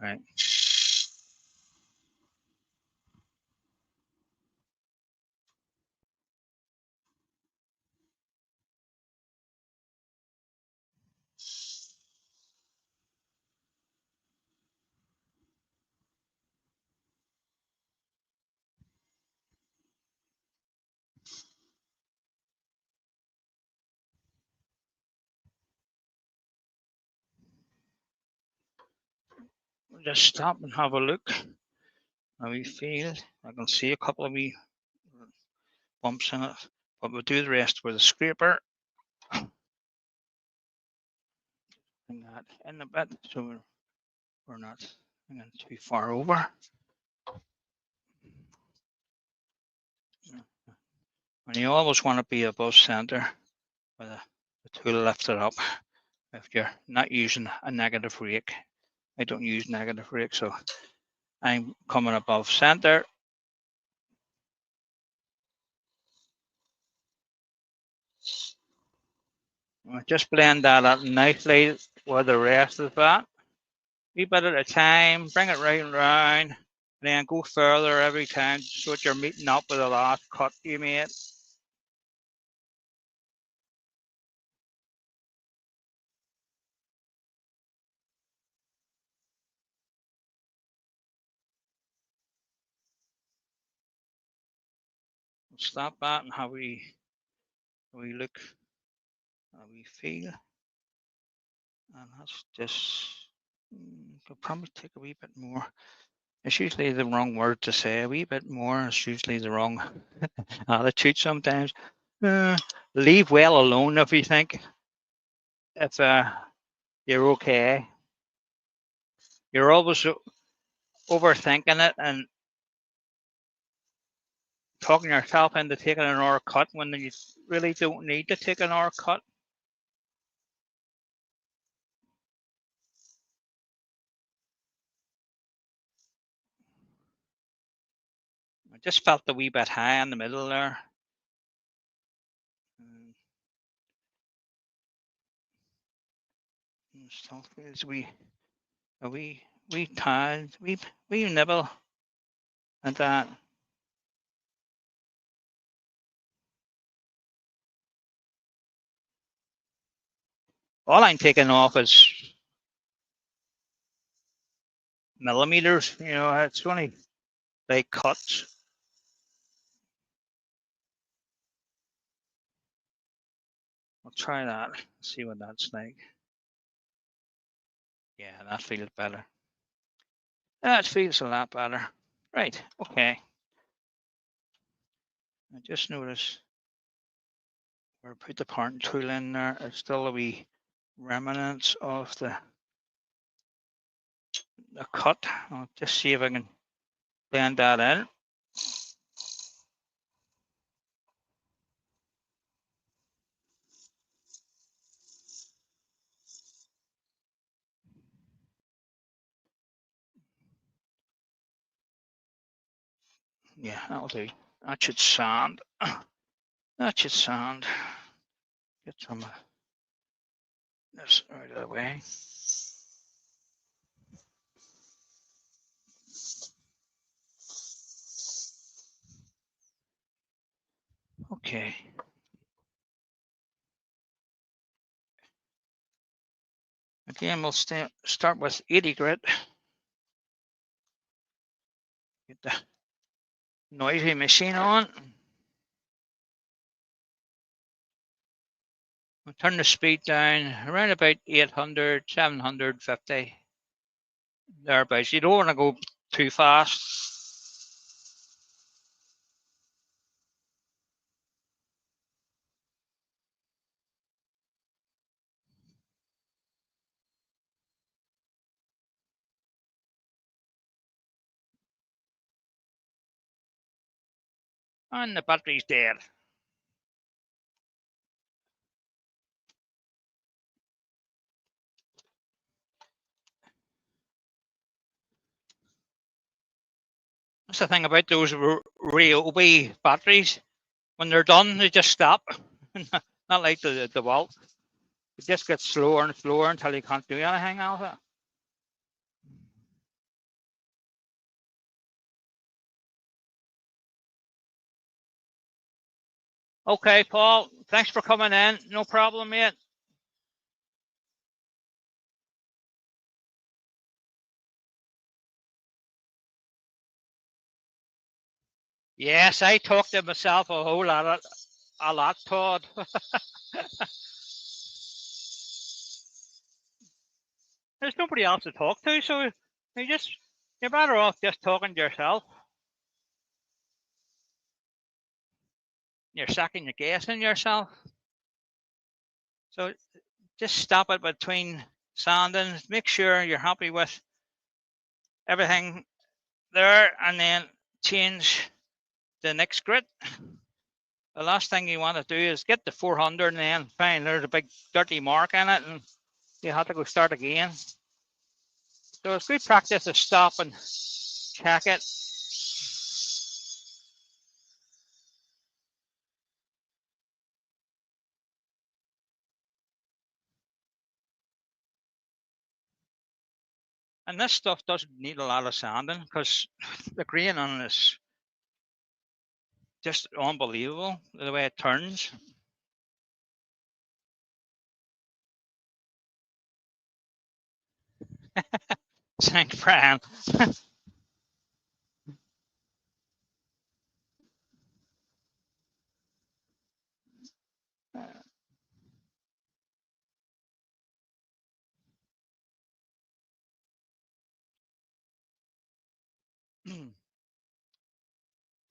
Right. We'll just stop and have a look. How we feel. I can see a couple of wee bumps in it, but we'll do the rest with a scraper. Bring that in a bit so we're not hanging too far over. And you always want to be above center with the tool lifted up if you're not using a negative rake. I don't use negative rake, so I'm coming above center. Just blend that up nicely with the rest of that. Wee bit at a time, bring it right around, and then go further every time so that you're meeting up with the last cut you made. Stop that and how we look, how we feel. And that's just, could probably take a wee bit more. It's usually the wrong word to say. A wee bit more is usually the wrong attitude sometimes. Leave well alone if you think if you're okay. You're always overthinking it and talking yourself into taking an hour cut when you really don't need to take an hour cut. I just felt a wee bit high in the middle there. Still feels a wee wee tiles, wee nibble and that. All I'm taking off is millimeters. You know, it's only like cuts. I'll try that. See what that's like. Yeah, that feels better. That feels a lot better. Right. Okay. I just noticed where I put the parting tool in there. It's still a wee remnants of the cut. I'll just see if I can blend that in. Yeah, that'll do. That should sand. That should sand. Get some of this out of the way. Okay. Again, we'll start with 80 grit. Get the noisy machine on. We'll turn the speed down around about 800, 750. Thereabouts. You don't want to go too fast. And the battery's dead. That's the thing about those Ryobi batteries. When they're done, they just stop. Not like the Volt. It just gets slower and slower until you can't do anything else. Okay, Paul. Thanks for coming in. No problem, mate. Yes, I talk to myself a whole lot, Todd. There's nobody else to talk to, so you're better off just talking to yourself. You're second guessing yourself. So just stop it between sanding. Make sure you're happy with everything there, and then change the next grit. The last thing you want to do is get the 400 and then find there's a big dirty mark in it and you have to go start again. So it's good practice to stop and check it. And this stuff doesn't need a lot of sanding because the grain on it is just unbelievable the way it turns. Thanks, Brian.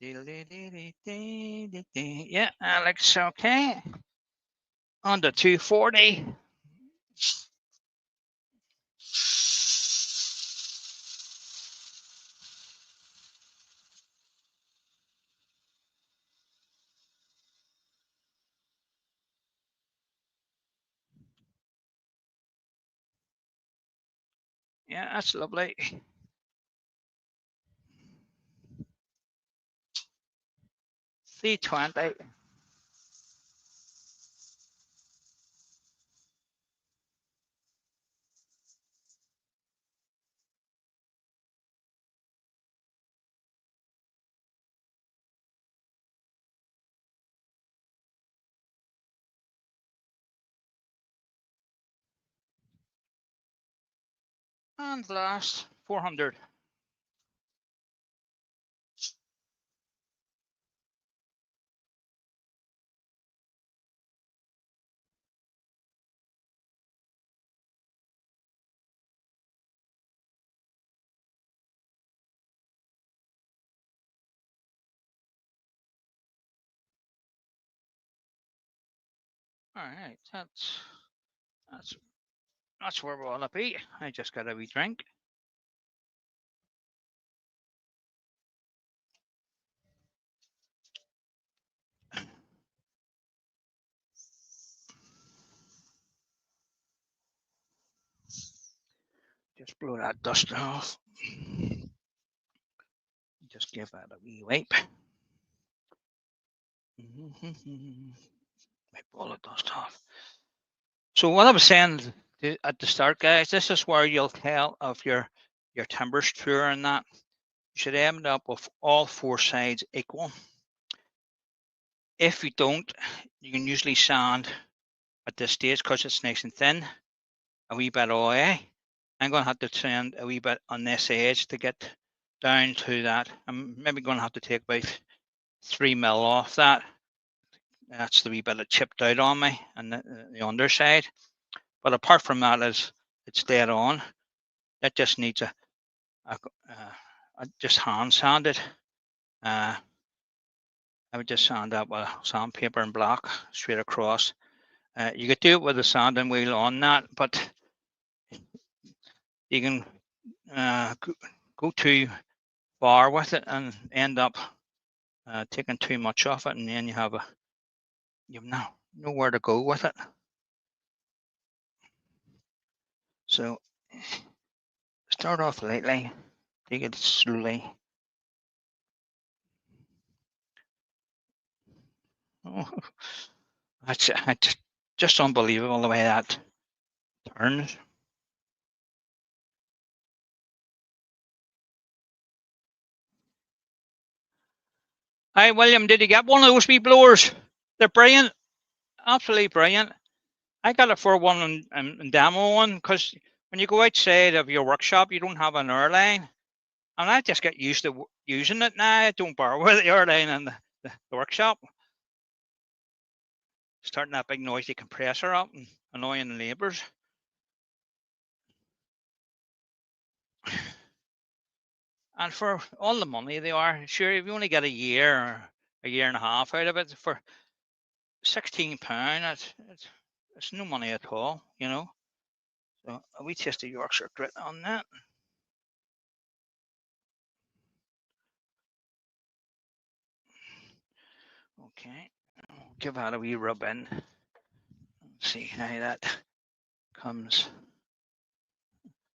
Yeah, Alex, okay. On to 240. Yeah, that's lovely. 320. And last 400. All right, that's where we want to be. I just got a wee drink. Just blow that dust off. Just give that a wee wipe. Wipe all the dust off. So what I was saying at the start, guys, this is where you'll tell if your timber's true and that. You should end up with all four sides equal. If you don't, you can usually sand at this stage because it's nice and thin, a wee bit away. I'm going to have to sand a wee bit on this edge to get down to that. I'm maybe going to have to take about 3 mil off that. That's the wee bit that chipped out on me and the underside. But apart from that, it's dead on. That just needs I just hand sand it. I would just sand that with sandpaper and block straight across. You could do it with a sanding wheel on that, but you can go too far with it and end up taking too much off it, and then you have nowhere to go with it. So start off lightly, take it slowly. Oh, that's just unbelievable the way that turns. Hi, William, did you get one of those wee blowers? They're brilliant, absolutely brilliant. I got it for one and demo one because when you go outside of your workshop, you don't have an air line. And I just get used to using it now. I don't bother with the air line in the workshop. Starting that big noisy compressor up and annoying the neighbours. And for all the money they are, sure, if you only get a year or a year and a half out of it for £16, it's no money at all, you know. So we taste the Yorkshire grit on that. Okay, give that a wee rub in. Let's see how that comes.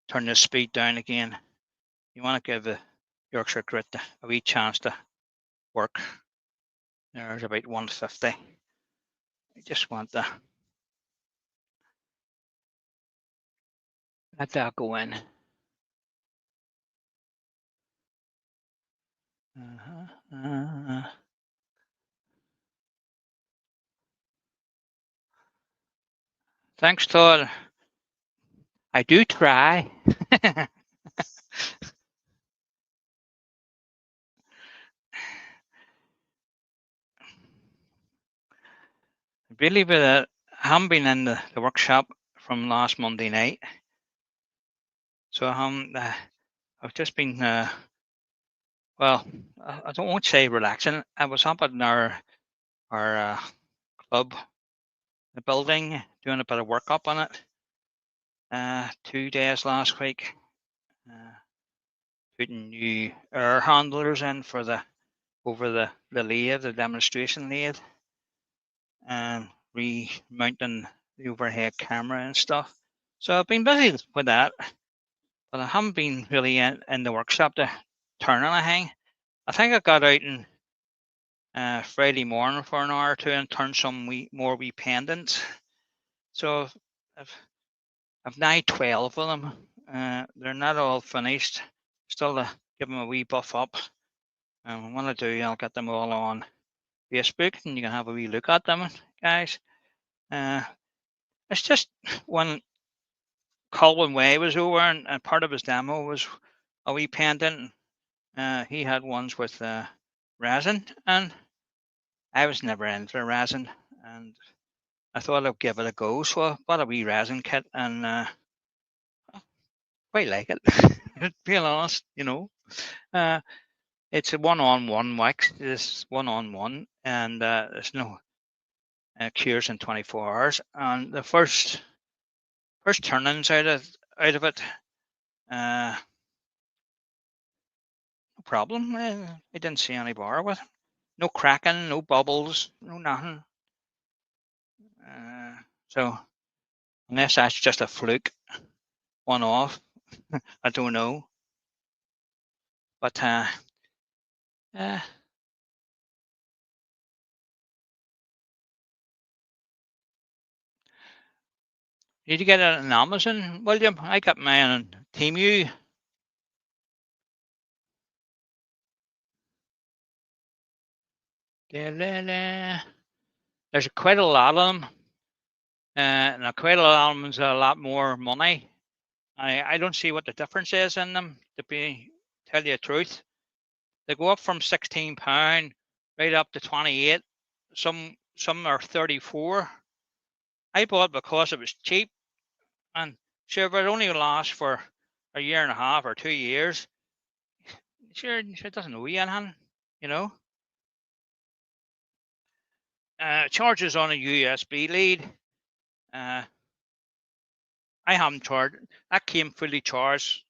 Turn the speed down again. You want to give the Yorkshire grit a wee chance to work. There's about 150. I just want to let that go in. Thanks, Todd. I do try. Believe it, I haven't been in the workshop from last Monday night. So I've just been, well, I don't want to say relaxing. I was up at our club, the building, doing a bit of work up on it. 2 days last week. Putting new air handlers in for over the lathe, the demonstration lathe, and remounting the overhead camera and stuff. So I've been busy with that, but I haven't been really in the workshop to turn anything. I think I got out on Friday morning for an hour or two and turned some more wee pendants. So I've now 12 of them. They're not all finished. Still to give them a wee buff up. And when I do, I'll get them all on Facebook and you can have a wee look at them, guys. It's just when Colin Way was over, and part of his demo was a wee pendant. He had ones with resin, and I was never into resin, and I thought I'd give it a go. So I bought a wee resin kit, and quite like it. Being honest, it's a one-on-one wax. It's one-on-one, and there's no cures in 24 hours. And the first turnings out of it, no problem. I didn't see any bar with it. No cracking, no bubbles, no nothing. So unless that's just a fluke, one off, I don't know. But did you get it on Amazon, William? I got mine on Temu. There's quite a lot of them. Now, quite a lot of them is a lot more money. I don't see what the difference is in them, to tell you the truth. They go up from £16 right up to 28. Some are 34. I bought because it was cheap, and sure, if it only lasts for a year and a half or 2 years, sure it doesn't owe you anything, you know. Charges on a USB lead. I haven't charged. That came fully charged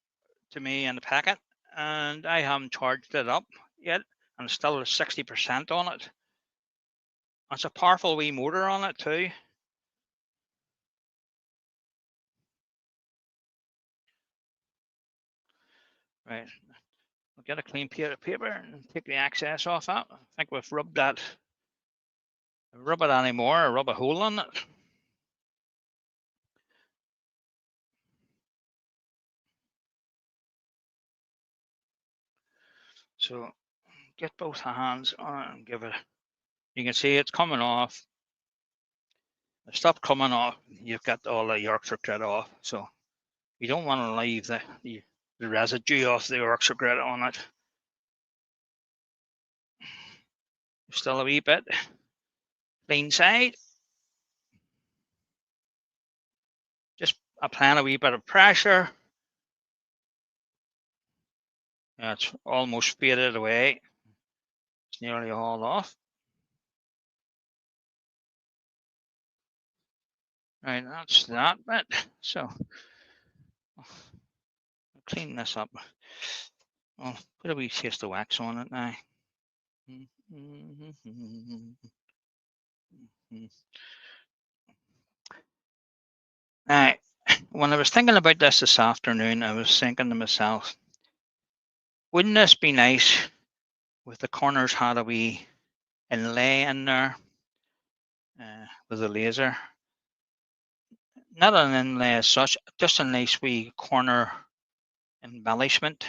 to me in the packet, and I haven't charged it up yet, and still 60% on it. It's a powerful wee motor on it too. Right, we'll get a clean piece of paper and take the excess off that. I think we've rubbed that. Rub it anymore, or rub a hole in it. So get both hands on it and give it. You can see it's coming off. It stopped coming off. You've got all the Yorkshire grit off, so you don't want to leave the residue of the Yorkshire grit on it. Still a wee bit. Clean side. Just applying a wee bit of pressure. Yeah, it's almost faded away. It's nearly all off. Right, that's that bit. So I'll clean this up. I'll put a wee taste of wax on it now. Now, when I was thinking about this afternoon, I was thinking to myself, wouldn't this be nice with the corners had a wee inlay in there with a laser? Not an inlay as such, just a nice wee corner embellishment.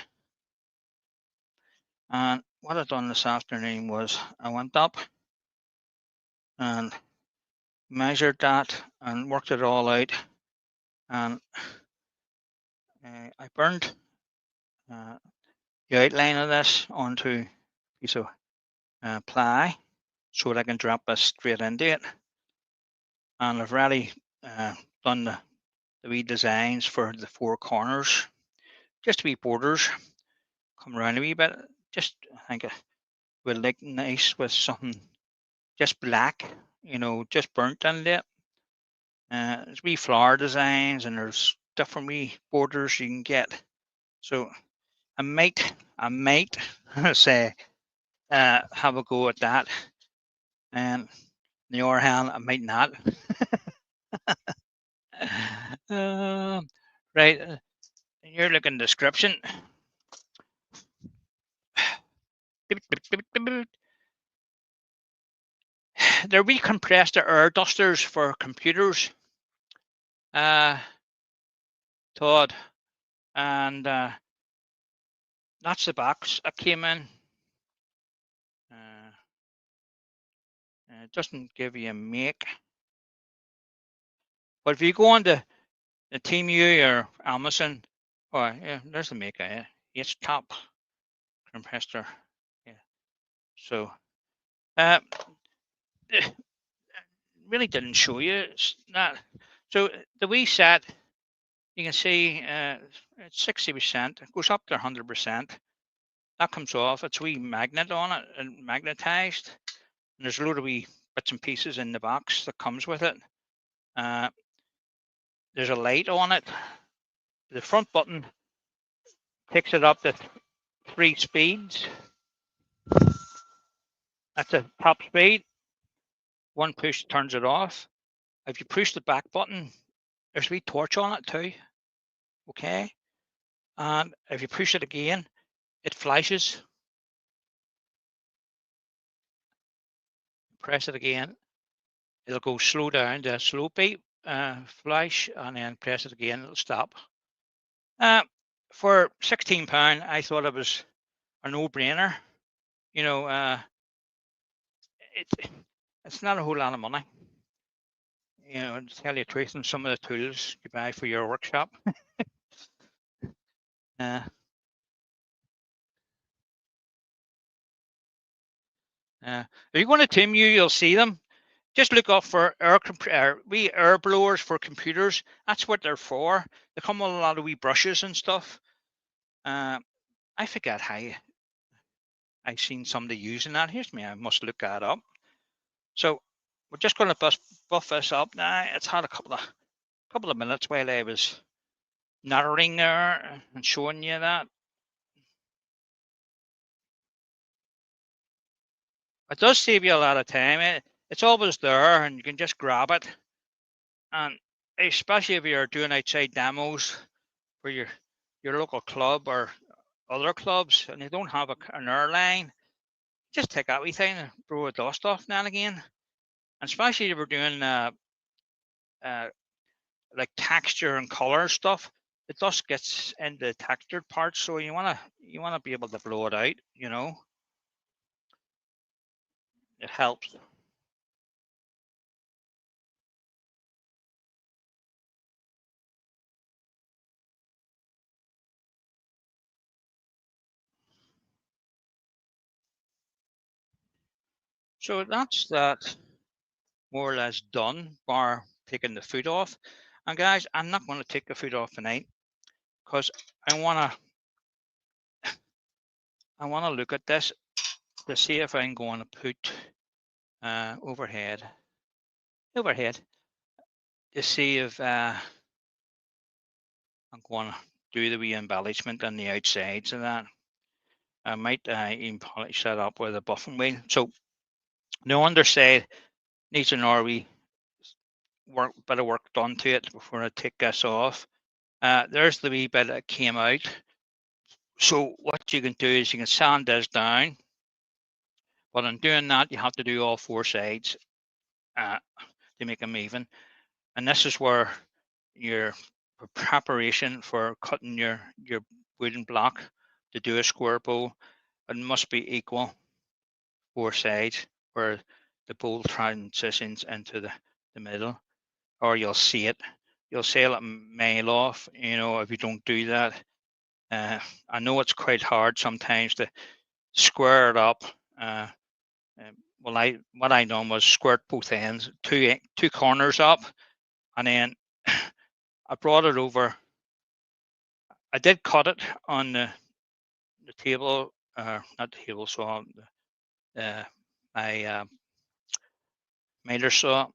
And what I done this afternoon was I went up and measured that and worked it all out, and I burned the outline of this onto a piece of ply so that I can drop this straight into it. And I've already done the wee designs for the four corners, just wee borders, come around a wee bit. Just I think it would look nice with something just black, just burnt into it. There's wee flower designs, and there's different wee borders you can get. So I might say have a go at that, and on the other hand, I might not. Right, you're looking description. They're recompressed air dusters for computers, Todd, and that's the box I came in. It doesn't give you a make, but if you go on to the Temu or Amazon, or yeah, there's the maker. Yeah, it's top compressor. Yeah. So, really didn't show you that. So the wee set, you can see it's 60%. It goes up to 100%. That comes off. It's a wee magnet on it and magnetized. And there's a load of wee bits and pieces in the box that comes with it. There's a light on it. The front button takes it up to 3 speeds. That's the top speed. One push turns it off. If you push the back button, there's a wee torch on it too. Okay. And if you push it again, it flashes. Press it again, it'll go slow down to a slow beat flash, and then press it again, it'll stop. For £16, I thought it was a no-brainer. You know, it's not a whole lot of money. You know, to tell you the truth, and some of the tools you buy for your workshop. If you go to Temu, you'll see them. Just look up for air blowers for computers. That's what they're for. They come with a lot of wee brushes and stuff. I forget how I've seen somebody using that. Here's me. I must look that up. So we're just going to buff this up now. It's had a couple of minutes while I was narrowing there and showing you that. It does save you a lot of time. It's always there, and you can just grab it. And especially if you're doing outside demos for your local club or other clubs, and you don't have an airline, just take that wee thing and blow the dust off now and again. And especially if we're doing like texture and color stuff, the dust gets into the textured parts, so you wanna be able to blow it out. You know, it helps. So that's that more or less done, bar taking the foot off. And guys, I'm not going to take the foot off tonight because I wanna look at this to see if I'm going to put overhead to see if I'm going to do the wee embellishment on the outsides of that. I might even polish that up with a buffing wheel. So the underside needs an RV bit of work done to it before I take this off. There's the wee bit that came out. So what you can do is you can sand this down, but in doing that you have to do all 4 sides to make them even. And this is where your preparation for cutting your wooden block to do a square bowl, it must be equal 4 sides, where the bowl transitions into the middle, or you'll see it mail off, you know, if you don't do that. I know it's quite hard sometimes to square it up. Well, what I done was squared both ends, two corners up, and then I brought it over. I did cut it on the table, not the table saw, my miter saw.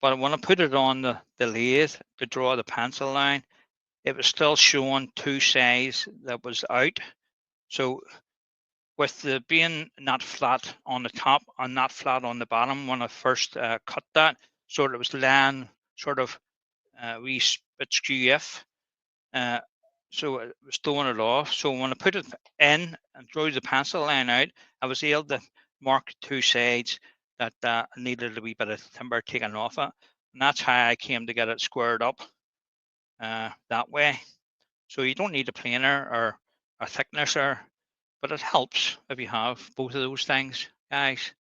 But when I put it on the lathe to draw the pencil line, it was still showing 2 sides that was out. So with the being not flat on the top and not flat on the bottom when I first cut that, so it was laying sort of wee bit skew-iff. So it was throwing it off. So when I put it in and drew the pencil line out, I was able to mark 2 sides that needed a wee bit of timber taken off it. And that's how I came to get it squared up that way. So you don't need a planer or a thicknesser, but it helps if you have both of those things, guys.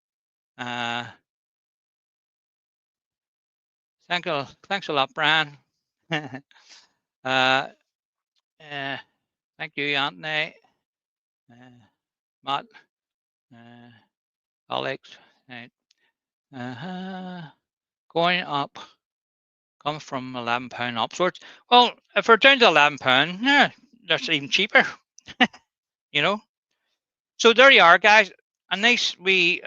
Thanks a lot, Brian. Thank you, Anthony, Matt, Alex. Right. Going up, comes from £11 upwards. Well, if we're down to £11, yeah, that's even cheaper. You know. So there you are, guys. A nice wee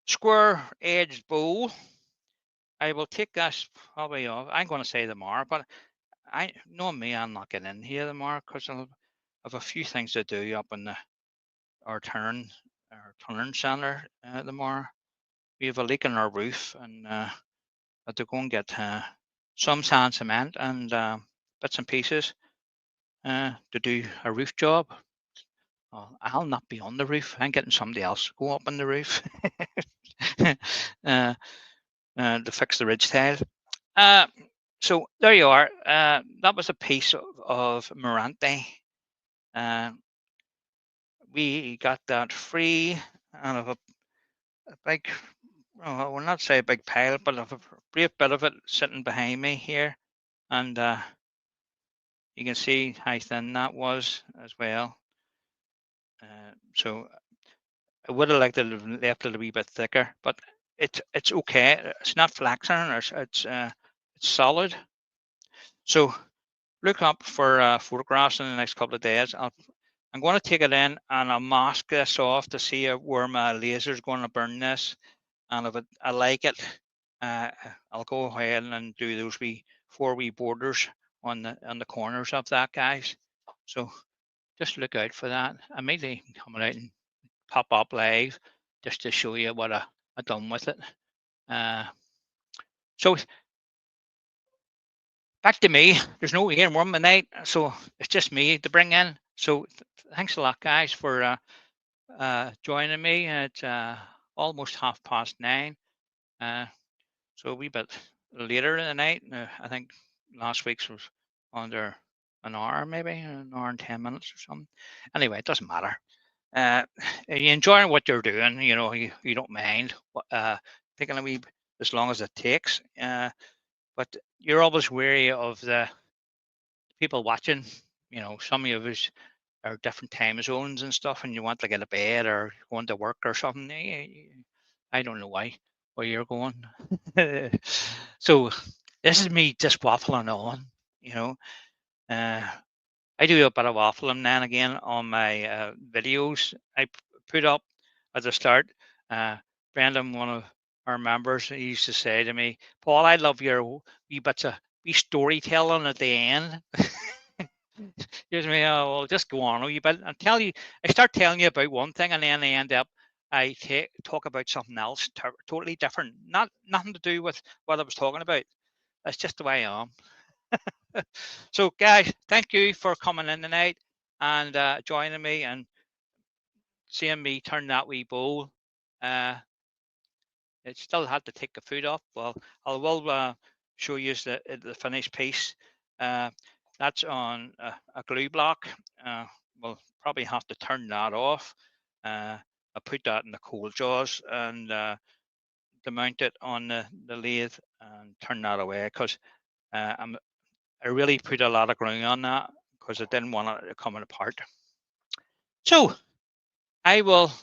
square edged bowl. I will take this probably off. I'm going to say tomorrow, but I know me, I'm not getting in here tomorrow because I'll have a few things to do up in our turn center tomorrow. We have a leak in our roof, and I have to go and get some sand, cement, and bits and pieces to do a roof job. I'll not be on the roof. I'm getting somebody else to go up on the roof to fix the ridge tile. So there you are. That was a piece of Morante. We got that free out of a big, I will not say a big pile, but of a brief bit of it sitting behind me here. And you can see how thin that was as well. So I would have liked to have left it a wee bit thicker, but it's okay. It's not flaxing, or it's solid. So look up for photographs in the next couple of days. I'm going to take it in and I'll mask this off to see where my laser is going to burn this. And if I like it, I'll go ahead and do those four wee borders on the corners of that, guys. So just look out for that. I may be coming out and pop up live just to show you what I done with it. So back to me. There's no Ian Worm tonight, so it's just me to bring in. So thanks a lot, guys, for joining me at almost 9:30. So a wee bit later in the night. I think last week's was under an hour, maybe an hour and 10 minutes or something. Anyway, it doesn't matter. You enjoying what you're doing, you know, you don't mind taking a wee as long as it takes. But you're always wary of the people watching. You know, some of us are different time zones and stuff, and you want to get a bed or going to work or something. I don't know why where you're going. So this is me just waffling on, you know. I do a bit of waffling now and again on my videos I put up at the start. Brendan, one of our members, he used to say to me, Paul, I love your wee bits of wee storytelling at the end. Excuse me, well, just go on a wee bit and tell you. I start telling you about one thing, and then I end up I talk about something else, totally different. Nothing to do with what I was talking about. That's just the way I am. So, guys, thank you for coming in tonight and joining me and seeing me turn that wee bowl. It still had to take the food off. Well, I will show you the finished piece. That's on a glue block. We'll probably have to turn that off. I put that in the cold jaws and to mount it on the lathe and turn that away because I really put a lot of glue on that because I didn't want it coming apart. So I will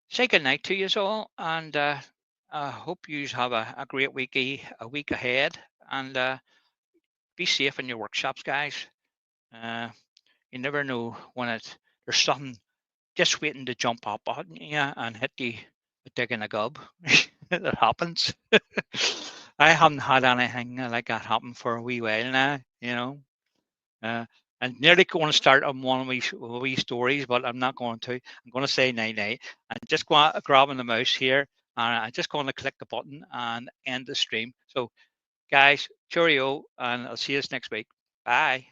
say goodnight to you all, and I hope you have a great week ahead, and be safe in your workshops, guys. You never know when there's something just waiting to jump up on you and hit you digging a gob. That happens. I haven't had anything like that happen for a wee while now, you know. I'm nearly going to start on one of wee stories, but I'm not going to. I'm going to say night night. I'm just grabbing the mouse here, and I'm just going to click the button and end the stream. So, guys, cheerio, and I'll see you next week. Bye.